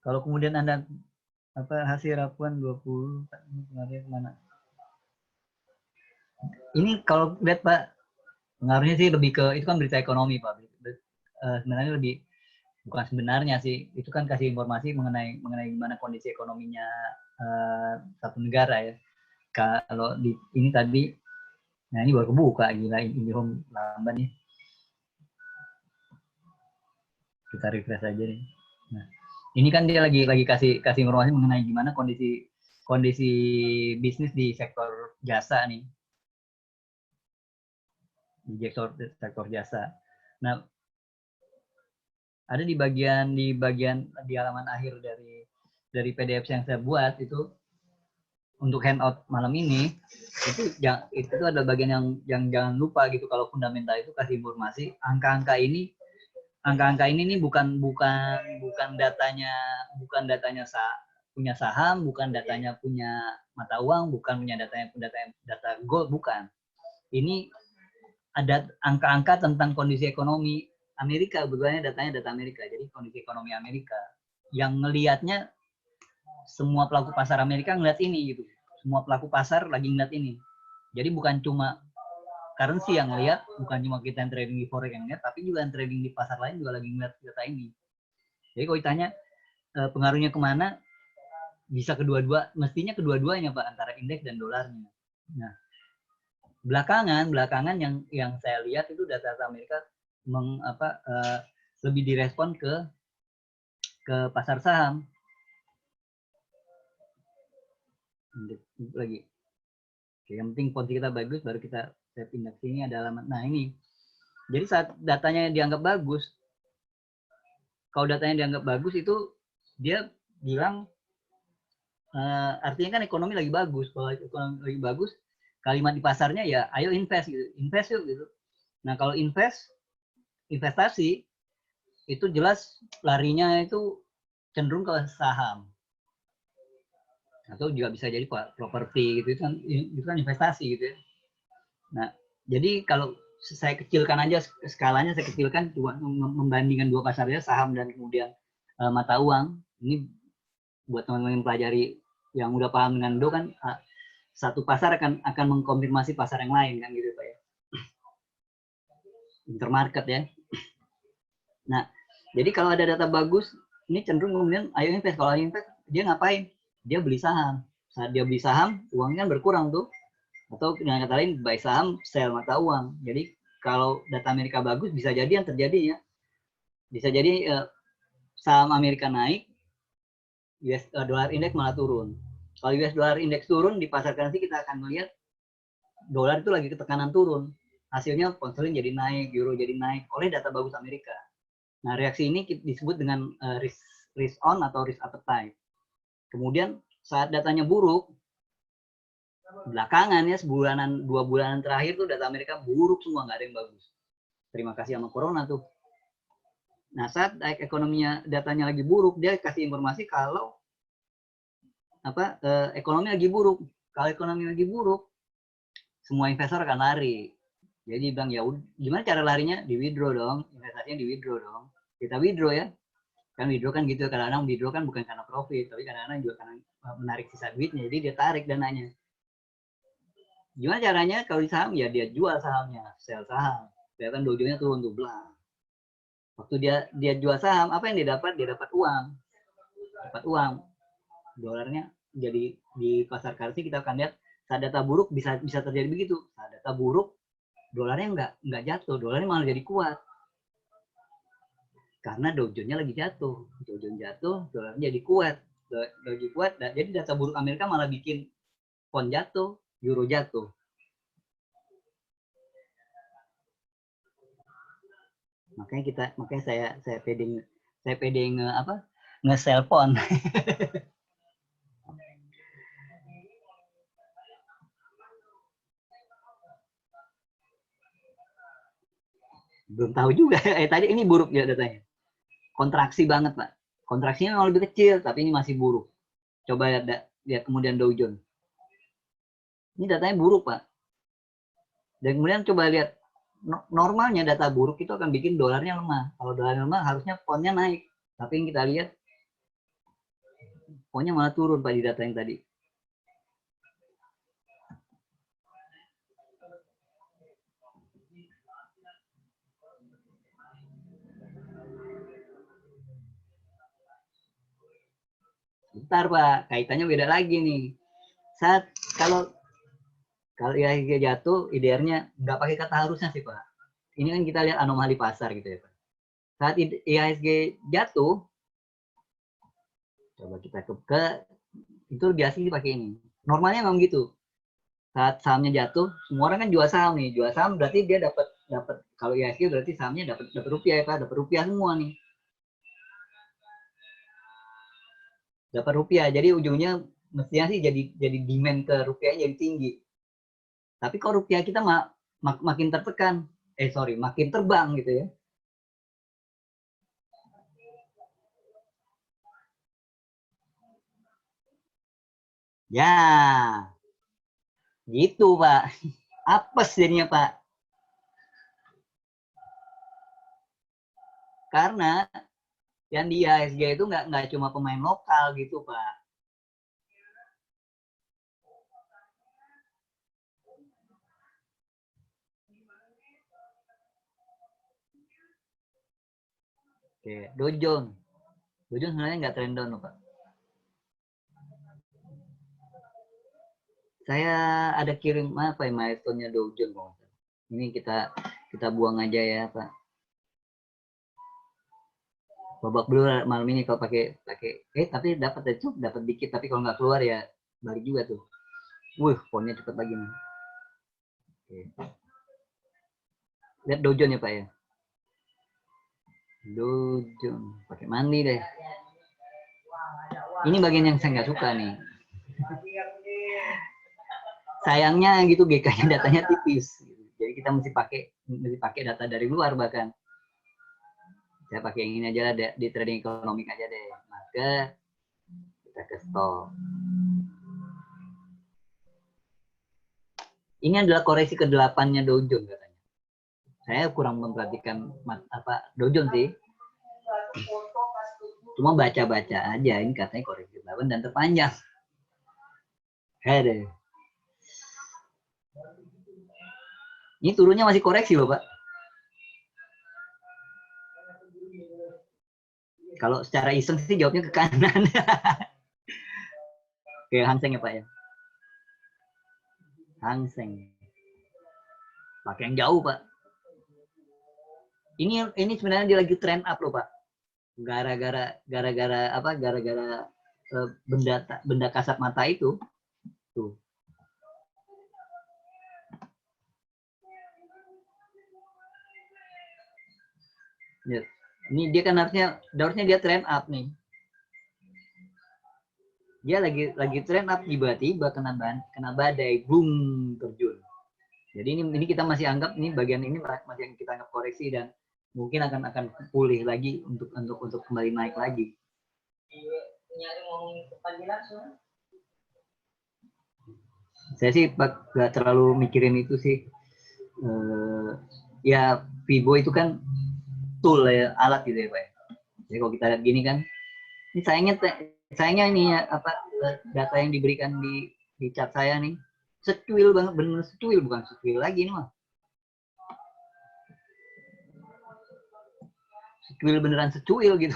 Kalau kemudian Anda hasil rapuan 20 pengaruhnya kemana? Ini kalau lihat Pak, pengaruhnya sih lebih ke, itu kan berita ekonomi Pak. Sebenarnya lebih, bukan sebenarnya sih, itu kan kasih informasi mengenai gimana kondisi ekonominya satu negara ya. Kalau di ini tadi, nah ini baru kebuka, gila ini home lamban nih. Kita refresh aja nih. Nah, ini kan dia lagi kasih informasi mengenai gimana kondisi bisnis di sektor jasa nih. Di sektor jasa. Nah, ada di halaman akhir dari PDF yang saya buat itu untuk handout malam ini, itu adalah bagian yang jangan lupa gitu. Kalau fundamental itu kasih informasi angka-angka ini nih bukan datanya punya saham, bukan datanya punya mata uang, bukan punya data gold, bukan. Ini ada angka-angka tentang kondisi ekonomi Amerika, sebetulnya datanya data Amerika. Jadi kondisi ekonomi Amerika yang ngelihatnya semua pelaku pasar Amerika ngeliat ini gitu. Semua pelaku pasar lagi ngeliat ini. Jadi bukan cuma currency yang ngeliat, bukan cuma kita yang trading di forex yang ngeliat, tapi juga yang trading di pasar lain juga lagi ngeliat data ini. Jadi kalau ditanya pengaruhnya kemana, bisa mestinya kedua-duanya Pak, antara indeks dan dolarnya. Nah, belakangan yang saya lihat itu data Amerika lebih direspon ke pasar saham. Lagi. Oke, yang penting posisi kita bagus, baru kita pindah ke sini ada alamat. Nah ini, jadi saat datanya dianggap bagus, kalau datanya dianggap bagus itu dia bilang artinya kan ekonomi lagi bagus. Kalau ekonomi lagi bagus, kalimat di pasarnya ya ayo invest gitu, invest yuk gitu. Nah kalau investasi itu jelas larinya itu cenderung ke saham. Atau juga bisa jadi properti gitu, itu kan investasi gitu ya. Nah, jadi kalau saya kecilkan aja skalanya, saya kecilkan membandingkan dua pasarnya, saham dan kemudian mata uang. Ini buat teman-teman yang pelajari yang udah paham dengan Do kan, satu pasar akan mengkonfirmasi pasar yang lain kan gitu Pak ya. Intermarket ya. Nah, jadi kalau ada data bagus, ini cenderung kemudian ayo invest. Kalau invest, dia ngapain? Dia beli saham. Saat dia beli saham, uangnya kan berkurang tuh. Atau dengan kata lain, buy saham, sell mata uang. Jadi kalau data Amerika bagus, bisa jadi yang terjadi ya. Bisa jadi saham Amerika naik, US dollar index malah turun. Kalau US dollar index turun, di pasar currency kita akan melihat dolar itu lagi ketekanan turun. Hasilnya pound sterling jadi naik, euro jadi naik oleh data bagus Amerika. Nah, reaksi ini disebut dengan risk on atau risk appetite. Kemudian saat datanya buruk, belakangan ya sebulanan 2 bulanan terakhir tuh data Amerika buruk semua, nggak ada yang bagus. Terima kasih sama corona tuh. Nah, saat ekonominya datanya lagi buruk, dia kasih informasi kalau ekonomi lagi buruk. Kalau ekonomi lagi buruk, semua investor akan lari. Jadi bilang ya gimana cara larinya? Di withdraw dong, investasinya di withdraw dong. Kita withdraw ya. Kan withdraw kan gitu, kadang-kadang withdraw kan bukan karena profit, tapi kadang-kadang juga karena menarik sisa duitnya, jadi dia tarik dananya. Gimana caranya? Kalau di saham ya dia jual sahamnya, sell saham. Kelihatan dojonya turun tuh belang. Waktu dia jual saham, apa yang dia dapat? Dia dapat uang. Dapat uang. Dolarnya jadi di pasar currency kita akan lihat saat data buruk bisa terjadi begitu. Saat data buruk dolarnya nggak jatuh, dolarnya malah jadi kuat. Karena Dow Jones-nya lagi jatuh. Dow Jones jatuh, dolarnya jadi kuat. Lagi kuat, jadi data buruk Amerika malah bikin pound jatuh, euro jatuh. Makanya saya pede nge-sell pound. Belum tahu juga. Tadi ini buruk ya datanya. Kontraksi banget, Pak. Kontraksinya memang lebih kecil, tapi ini masih buruk. Coba lihat kemudian Dow Jones. Ini datanya buruk, Pak. Dan kemudian coba lihat, normalnya data buruk itu akan bikin dolarnya lemah. Kalau dolarnya lemah, harusnya poundnya naik. Tapi yang kita lihat, poundnya malah turun, Pak, di data yang tadi. Bentar, Pak, kaitannya beda lagi nih. Kalau IHSG jatuh, IDR-nya nggak pakai kata harusnya sih, Pak. Ini kan kita lihat anomali pasar gitu ya, Pak. Saat IHSG jatuh, coba kita ke itu biasa dipakai ini. Normalnya memang gitu. Saat sahamnya jatuh, semua orang kan jual saham nih. Jual saham berarti dia dapat kalau IHSG berarti sahamnya dapat rupiah ya, Pak. Dapat rupiah semua nih. Dapat rupiah. Jadi ujungnya mestinya sih jadi demand ke rupiahnya jadi tinggi. Tapi kalau rupiah kita makin tertekan, makin terbang gitu ya. Ya, gitu Pak. Apes jadinya Pak. Karena yang di IHSG itu nggak cuma pemain lokal gitu Pak. Oke, Dow Jones sebenarnya nggak trend down loh Pak. Saya ada kirim apa ya milestone-nya Dow Jones Pak. Ini kita buang aja ya Pak. Babak belur malam ini kalau pakai tapi dapat dikit, tapi kalau nggak keluar ya balik juga tuh. Poundnya cepet lagi nih. Oke. Lihat Dow Jones ya Pak ya. Dow Jones pakai mandi deh. Ini bagian yang saya nggak suka nih. Sayangnya gitu GK-nya datanya tipis. Jadi kita mesti pakai data dari luar bahkan. Saya pakai yang ini aja lah, di trading ekonomik aja deh. Maka kita ke stop. Ini adalah koreksi ke-8-nya Dow Jones katanya. Saya kurang memperhatikan Dow Jones sih. Cuma baca-baca aja, ini katanya koreksi ke-8 dan terpanjang. Deh. Ini turunnya masih koreksi loh Pak. Kalau secara iseng sih jawabnya ke kanan. Oke, Hang Seng ya Pak ya. Hang Seng. Pakai yang jauh Pak. Ini sebenarnya dia lagi trend up loh Pak. Gara-gara benda kasat mata itu. Tuh. Ya. Ini dia kan harusnya dia trend up nih. Dia lagi trend up, tiba-tiba kena badai, boom, terjun. Jadi ini kita masih anggap ini bagian ini masih yang kita anggap koreksi dan mungkin akan pulih lagi untuk kembali naik lagi. Saya sih nggak terlalu mikirin itu sih. Ya Vibo itu kan tool ya, alat gitu ya Pak. Jadi kalau kita lihat gini kan, ini sayangnya ini ya data yang diberikan di chat saya nih secuil banget, bener secuil, bukan secuil lagi ini mah. Secuil beneran secuil gitu.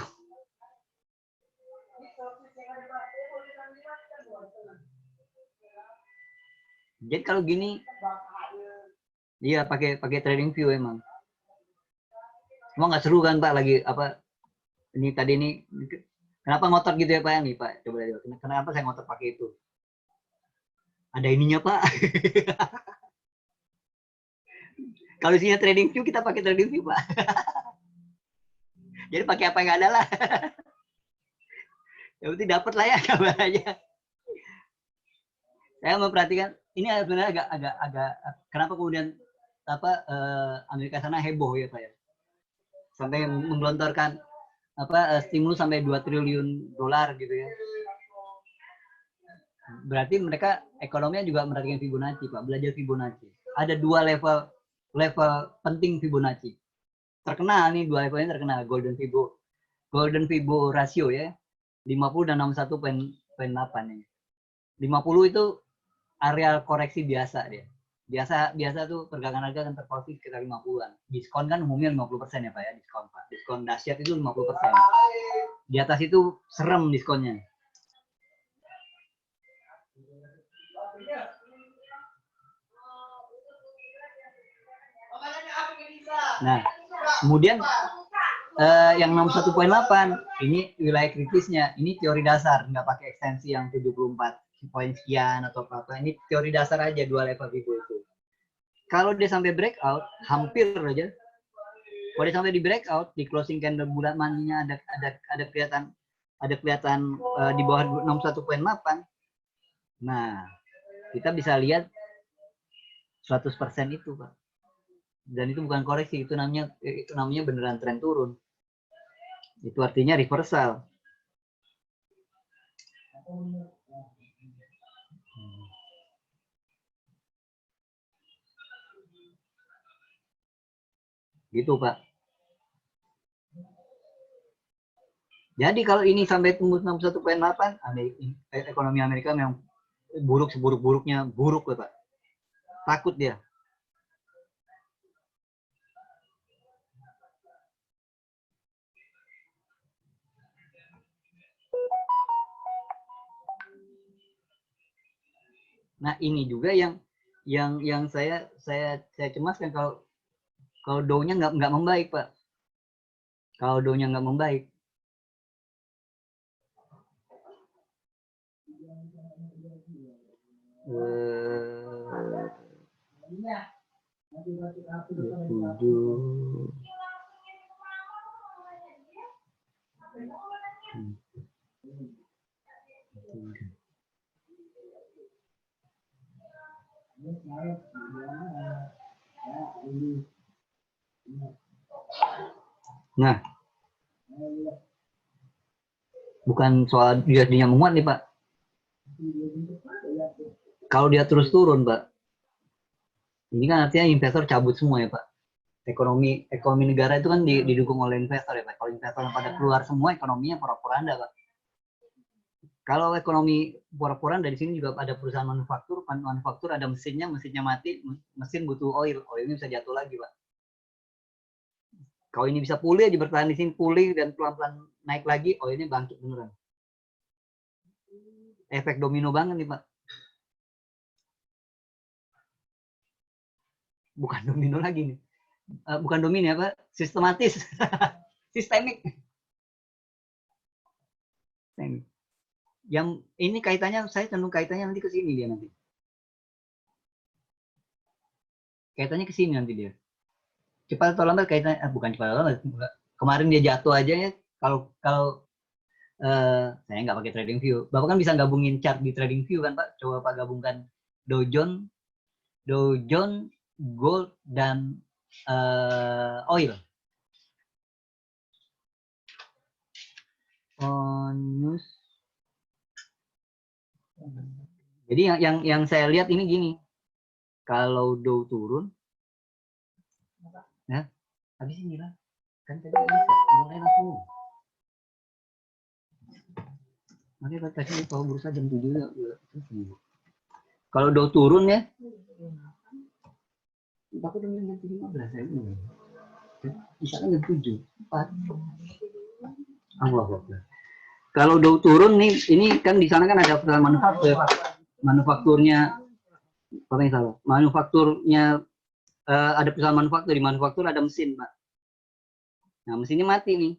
Jadi kalau gini, iya pakai trading view emang. Semua nggak seru kan Pak lagi ini tadi ini kenapa ngotot gitu ya Pak nih Pak, coba lihat kenapa saya ngotot pakai itu, ada ininya Pak. Kalau isinya trading view kita pakai trading view Pak. Jadi pakai apa yang ada lah. Ya berarti dapat lah ya kabar aja. Saya memperhatikan ini sebenarnya agak kenapa kemudian Amerika sana heboh ya Pak ya. sampai menggelontorkan stimulus sampai 2 triliun dolar gitu ya. Berarti mereka ekonominya juga memperhatikan Fibonacci, Pak, belajar Fibonacci. Ada 2 level penting Fibonacci. Terkenal nih, 2 level ini terkenal, Golden Fibo rasio ya. 50 dan 61,8 ya. 50 itu area koreksi biasa dia. Biasa tuh pergerakan harga kan terkoreksi sekitar 50-an. Diskon kan umumnya 50% ya Pak ya, diskon Pak. Diskon dahsyat itu 50%. Di atas itu serem diskonnya. Nah, kemudian yang 61,8 ini wilayah kritisnya. Ini teori dasar, nggak pakai ekstensi yang 74 poin sekian atau apa-apa. Ini teori dasar aja 2 level Fibo itu. Kalau dia sampai breakout, hampir aja. Kalau dia sampai di breakout, di closing candle bulan maninya ada kelihatan di bawah 61,8. Nah, kita bisa lihat 100% itu, Pak. Dan itu bukan koreksi, itu namanya beneran tren turun. Itu artinya reversal. Gitu, Pak. Jadi kalau ini sampai tembus 61,8, ekonomi Amerika memang buruk seburuk-buruknya, buruk, Pak. Takut dia. Nah, ini juga yang saya cemaskan kalau Dow-nya nggak membaik, Pak. Kalau Dow-nya nggak membaik. Nah, bukan soal dia menguat nih, Pak. Kalau dia terus turun, Pak, ini kan artinya investor cabut semua ya, Pak. Ekonomi negara itu kan didukung oleh investor ya, Pak. Kalau investor pada keluar semua, ekonominya pura-puranda, Pak. Kalau ekonomi pura-puranda, di sini juga ada perusahaan manufaktur ada mesinnya mati, mesin butuh oilnya bisa jatuh lagi, Pak. Kalau ini bisa pulih aja, bertahan di sini pulih dan pelan-pelan naik lagi, oilnya bangkit beneran. Efek domino banget nih, Pak. Bukan domino lagi nih. Bukan domino ya, Pak. Sistematis. Sistemik. Yang ini kaitannya, saya cenderung kaitannya nanti ke sini dia nanti. Kaitannya ke sini nanti dia. Cepat atau lambat kaitannya, bukan cepat atau lambat. Kemarin dia jatuh aja ya. Kalau saya nggak pakai trading view. Bapak kan bisa gabungin chart di trading view kan, Pak? Coba Pak gabungkan Dow Jones, gold dan oil. Onus. Jadi yang saya lihat ini gini. Kalau Dow turun, ya, habis ini lah. Kan tadi mulai langsung. Makanya tadi kalau berusaha jam 7 ya. Kalau Dow turun ya, aku udah bilang jam 15 ya. Misalnya jam 7, 4. Allah Akbar. Kalau Dow turun nih, ini kan di sana kan ada perusahaan manufaktur ya, Pak. Manufakturnya apa yang salah? Manufakturnya ada perusahaan manufaktur, di manufaktur ada mesin, Pak. Nah, mesinnya mati nih.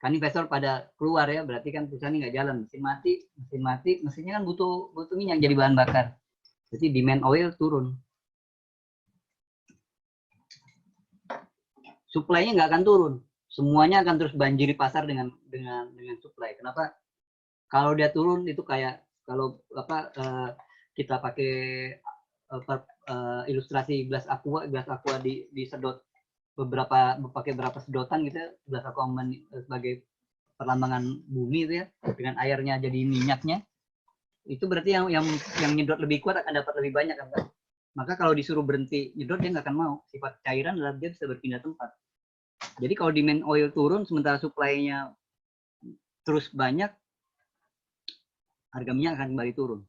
Kan investor pada keluar ya, berarti kan perusahaan ini nggak jalan. Mesin mati, mesinnya kan butuh minyak jadi bahan bakar. Jadi demand oil turun. Supply-nya nggak akan turun. Semuanya akan terus banjiri pasar dengan supply. Kenapa? Kalau dia turun itu kayak kalau kita pakai ilustrasi gelas aqua disedot pakai beberapa sedotan gitu ya, 11,6 sebagai perlambangan bumi itu ya, dengan airnya jadi minyaknya, itu berarti yang nyedot lebih kuat akan dapat lebih banyak kan Pak? Maka kalau disuruh berhenti nyedot dia nggak akan mau. Sifat cairan adalah dia bisa berpindah tempat. Jadi kalau demand oil turun sementara supply-nya terus banyak, harga minyak akan kembali turun.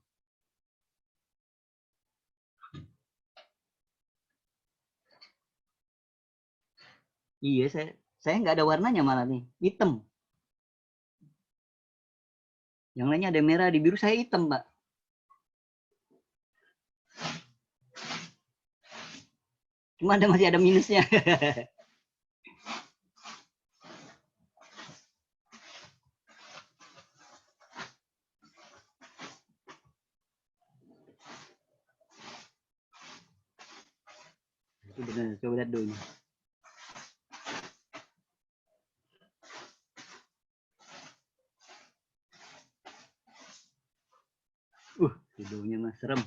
Iya, saya nggak ada warnanya malah nih, hitam. Yang lainnya ada merah, di biru saya hitam, Pak. Cuma masih ada minusnya. Benar, coba lihat dulu. Videonya mah serem.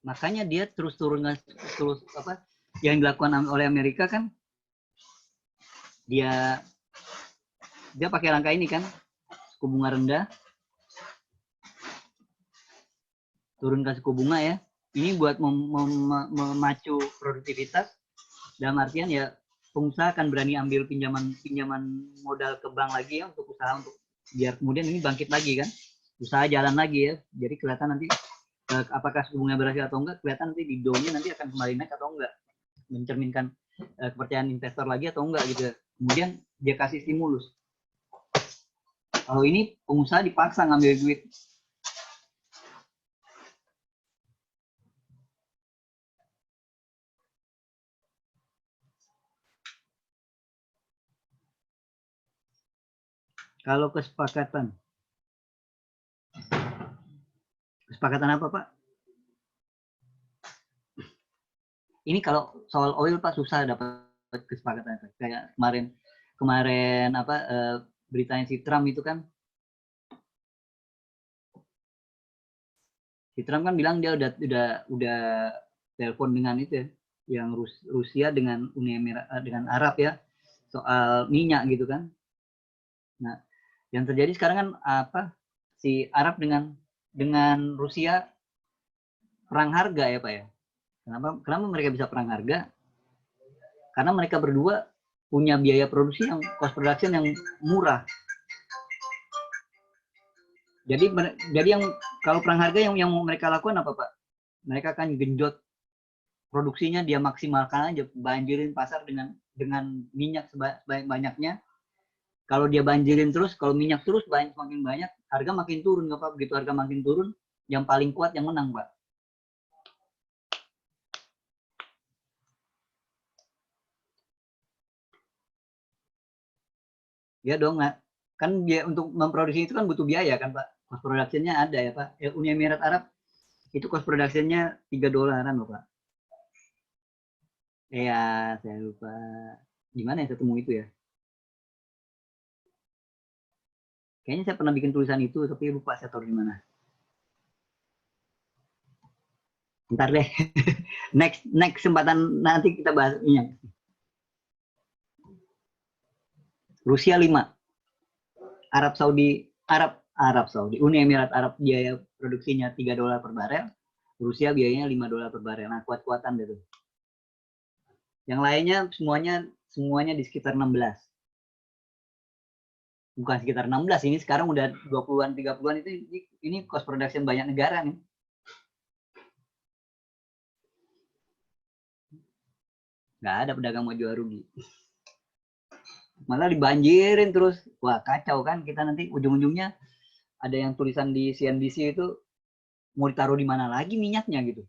Makanya dia terus apa yang dilakukan oleh Amerika kan, dia pakai langkah ini kan, suku bunga rendah, turunkan suku bunga ya. Ini buat memacu produktivitas, dalam artian ya pengusaha akan berani ambil pinjaman modal ke bank lagi ya untuk usaha, untuk biar kemudian ini bangkit lagi kan, usaha jalan lagi ya. Jadi kelihatan nanti apakah suku bunga berhasil atau enggak, kelihatan nanti di downnya nanti akan kembali naik atau enggak, mencerminkan kepercayaan investor lagi atau enggak gitu. Kemudian dia kasih stimulus. Kalau ini pengusaha dipaksa ngambil duit. Kalau kesepakatan apa Pak? Ini kalau soal oil Pak susah dapat kesepakatan. Kayak kemarin apa beritanya si Trump itu kan, si Trump kan bilang dia udah telepon dengan itu ya, yang Rusia dengan Uni Emirat dengan Arab ya, soal minyak gitu kan. Nah, yang terjadi sekarang kan apa, si Arab dengan Rusia perang harga ya Pak ya. Kenapa mereka bisa perang harga? Karena mereka berdua punya biaya produksi yang cost production yang murah. Jadi yang kalau perang harga yang mereka lakukan apa Pak? Mereka akan genjot produksinya, dia maksimalkan aja, banjirin pasar dengan minyak sebanyak-banyaknya. Kalau dia banjirin terus, kalau minyak terus semakin banyak, harga makin turun nggak Pak? Begitu harga makin turun, yang paling kuat yang menang Pak. Ya dong, kan dia untuk memproduksi itu kan butuh biaya kan Pak. Cost production-nya ada ya Pak. Uni Emirat Arab itu cost production-nya $3 loh Pak. Ya, saya lupa. Gimana ya ketemu itu ya? Kayaknya saya pernah bikin tulisan itu, tapi lupa saya taruh di mana. Ntar deh. next kesempatan nanti kita bahas minyak. Rusia 5. Arab Saudi, Uni Emirat Arab biaya produksinya $3 per barel, Rusia biayanya $5 per barel. Nah, kuat-kuatan gitu. Yang lainnya semuanya di sekitar 16. Bukan sekitar 16, ini sekarang udah 20-an, 30-an, ini cost production banyak negara nih. Nggak ada pedagang mau jual rugi. Malah dibanjirin terus. Wah, kacau kan kita nanti ujung-ujungnya ada yang tulisan di CNBC itu mau ditaruh di mana lagi minyaknya gitu.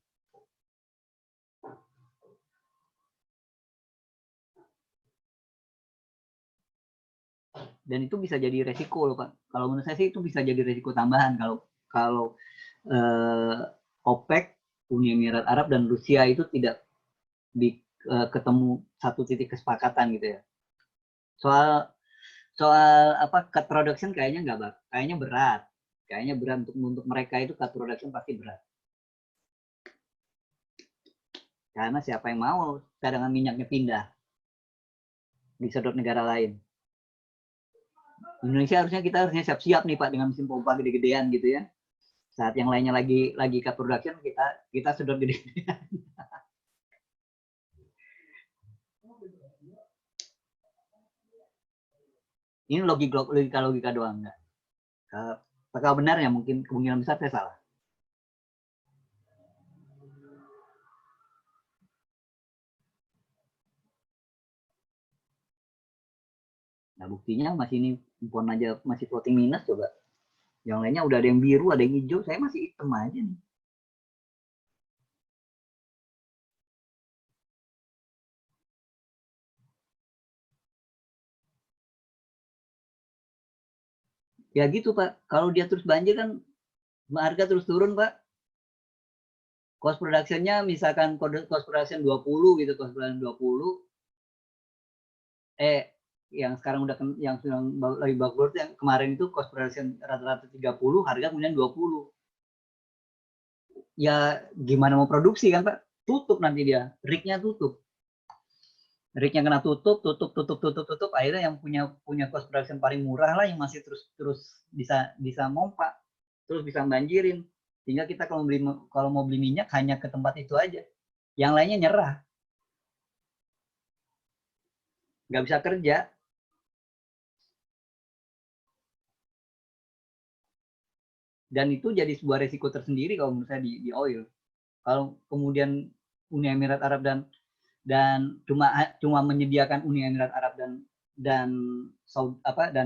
Dan itu bisa jadi resiko loh Pak. Kalau menurut saya sih itu bisa jadi resiko tambahan kalau OPEC, Uni Emirat Arab dan Rusia itu tidak ketemu satu titik kesepakatan gitu ya. Soal apa cut production kayaknya berat. Kayaknya berat untuk mereka itu cut production pasti berat. Karena siapa yang mau cadangan minyaknya pindah disedot negara lain. Indonesia kita harusnya siap-siap nih Pak dengan mesin pompa gede-gedean gitu ya. Saat yang lainnya lagi cut production kita sedot gede-gedean. Ini logika doang enggak. Apakah benarnya mungkin kemungkinan besar saya salah. Nah buktinya masih ini impon aja masih floating minus coba. Yang lainnya udah ada yang biru, ada yang hijau, saya masih hitam aja nih. Ya gitu Pak, kalau dia terus banjir kan harga terus turun Pak. Cost production-nya misalkan cost production 20 gitu, cost production 20. Yang sekarang yang lagi bagus yang kemarin itu cost production rata-rata 30, harga kemudian 20. Ya gimana mau produksi kan Pak? Tutup nanti dia, rig-nya tutup. Rig-nya kena tutup, akhirnya yang punya cost production paling murah lah yang masih terus bisa mompa, terus bisa banjirin. Sehingga kita kalau mau beli minyak hanya ke tempat itu aja. Yang lainnya nyerah. Nggak bisa kerja. Dan itu jadi sebuah resiko tersendiri kalau menurut saya di oil. Kalau kemudian Uni Emirat Arab dan cuma menyediakan Uni Emirat Arab dan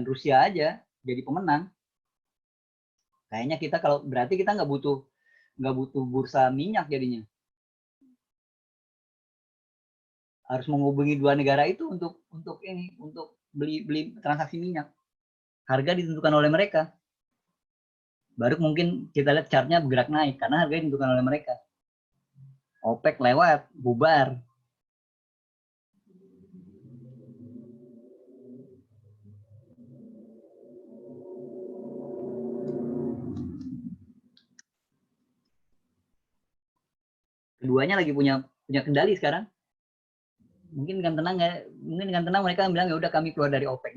Rusia aja jadi pemenang. Kayaknya berarti kita nggak butuh bursa minyak jadinya. Harus menghubungi dua negara itu untuk beli transaksi minyak. Harga ditentukan oleh mereka. Baru mungkin kita lihat chartnya bergerak naik karena harga ditentukan oleh mereka. OPEC lewat, bubar. Keduanya lagi punya kendali sekarang. Mungkin dengan tenang mereka bilang ya udah kami keluar dari OPEC.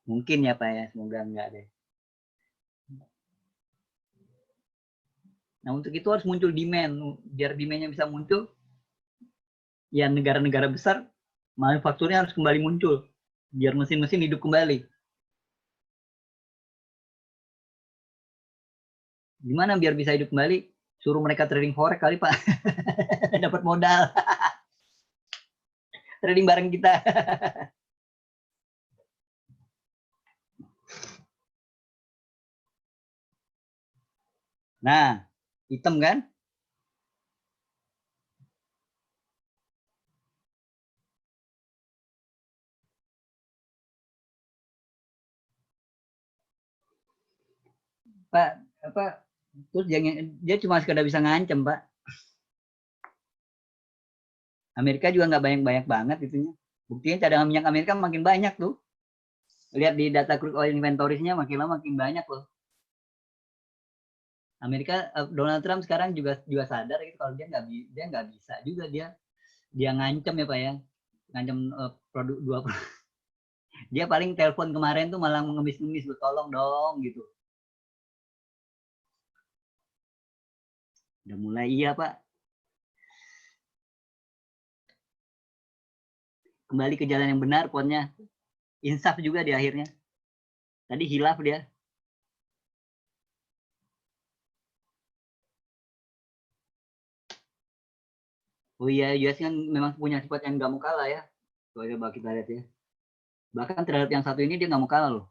Mungkin ya Pak ya, semoga enggak deh. Nah untuk itu harus muncul demand, biar demandnya bisa muncul, ya negara-negara besar manufakturnya harus kembali muncul, biar mesin-mesin hidup kembali. Gimana biar bisa hidup kembali? Suruh mereka trading forex kali Pak, dapat modal, trading bareng kita. Nah, hitam kan? Pak, terus dia cuma sekedar bisa ngancem Pak. Amerika juga nggak banyak banget itunya. Buktinya cadangan minyak Amerika makin banyak tuh. Lihat di data crude oil inventory-nya makin lama makin banyak loh. Amerika, Donald Trump sekarang juga sadar gitu kalau dia nggak bisa juga dia ngancem ya Pak ya, ngancem produk dua. Dia paling telepon kemarin tuh malah ngemis-ngemis, tolong dong gitu. Udah mulai iya Pak. Kembali ke jalan yang benar ponnya. Insaf juga di akhirnya. Tadi hilaf dia. Oh iya, US kan memang punya sifat yang nggak mau kalah ya. Coba kita lihat ya. Bahkan terhadap yang satu ini dia nggak mau kalah loh.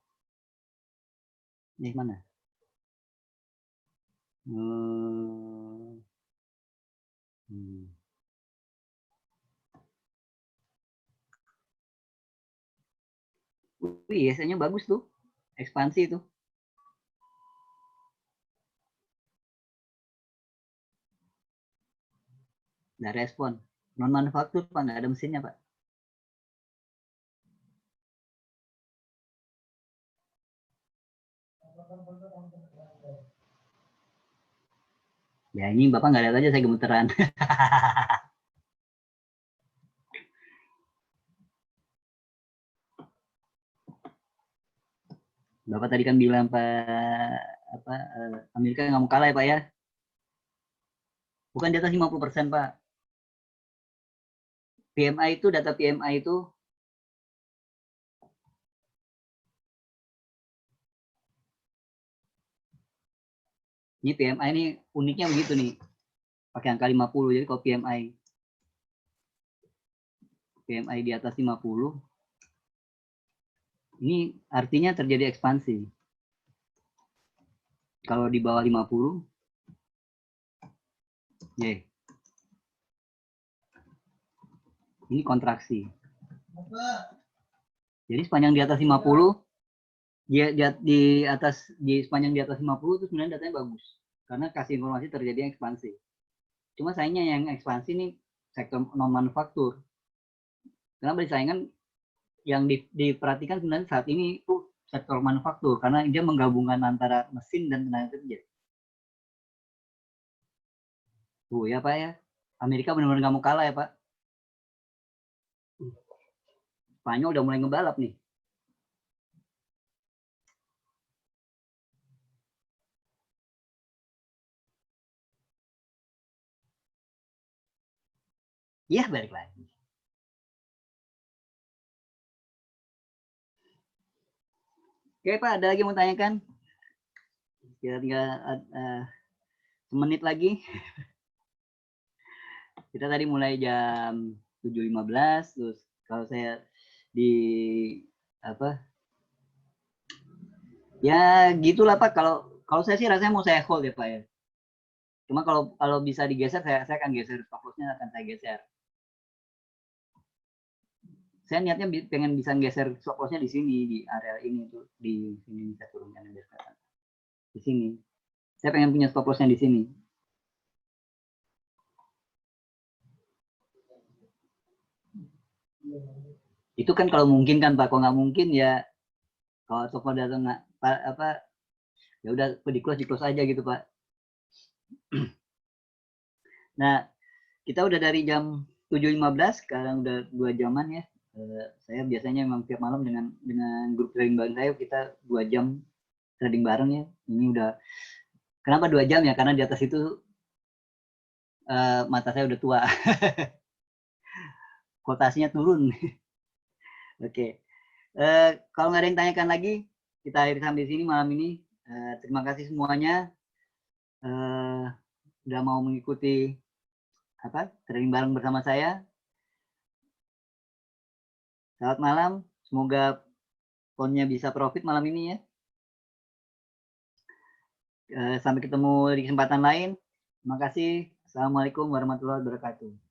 Ini mana? Hmm. Biasanya bagus tuh. Ekspansi itu. Nggak respon. Non manufaktur Pak, nggak ada mesinnya Pak. Ya ini Bapak nggak lihat aja saya gemeteran. Bapak tadi kan bilang Amerika nggak mau kalah ya Pak ya. Bukan di atas 50% Pak. PMI itu, data PMI itu ini PMI ini uniknya begitu nih. Pakai angka 50. Jadi kalau PMI di atas 50, ini artinya terjadi ekspansi. Kalau di bawah 50, ini kontraksi. Jadi sepanjang di atas 50, sepanjang di atas 50 itu sebenarnya datanya bagus. Karena kasih informasi terjadi ekspansi. Cuma sayangnya yang ekspansi ini sektor non manufaktur. Karena persaingan yang diperhatikan sebenarnya saat ini itu sektor manufaktur karena dia menggabungkan antara mesin dan tenaga kerja. Tuh ya Pak ya, Amerika benar-benar nggak mau kalah ya Pak. Spanyol udah mulai ngebalap nih. Iya balik lagi. Oke Pak, ada lagi mau tanyakan? Kita tinggal semenit lagi. Kita tadi mulai jam 7.15, terus kalau saya di ya gitulah Pak. Kalau saya sih rasanya mau saya hold ya Pak ya. Cuma kalau bisa digeser saya akan geser, stop loss-nya akan saya geser. Saya niatnya pengen bisa geser stop loss-nya di sini, di area ini tuh, di sini saya turunkan biar kelihatan. Di sini. Saya pengen punya stop loss-nya di sini. Itu kan kalau mungkin kan Pak, kalau nggak mungkin ya kalau toko datang nggak ya udah di close aja gitu Pak. Nah, kita udah dari jam 7.15, sekarang udah 2 jaman ya. Saya biasanya memang tiap malam dengan grup trading bareng saya kita 2 jam trading bareng ya. Ini udah kenapa 2 jam ya? Karena di atas itu mata saya udah tua. Kuotasinya turun. Oke. Kalau nggak ada yang tanyakan lagi, kita akhiri sampai sini malam ini. Terima kasih semuanya udah mau mengikuti trading bareng bersama saya. Selamat malam, semoga ponnya bisa profit malam ini ya. Sampai ketemu di kesempatan lain. Terima kasih. Assalamualaikum warahmatullahi wabarakatuh.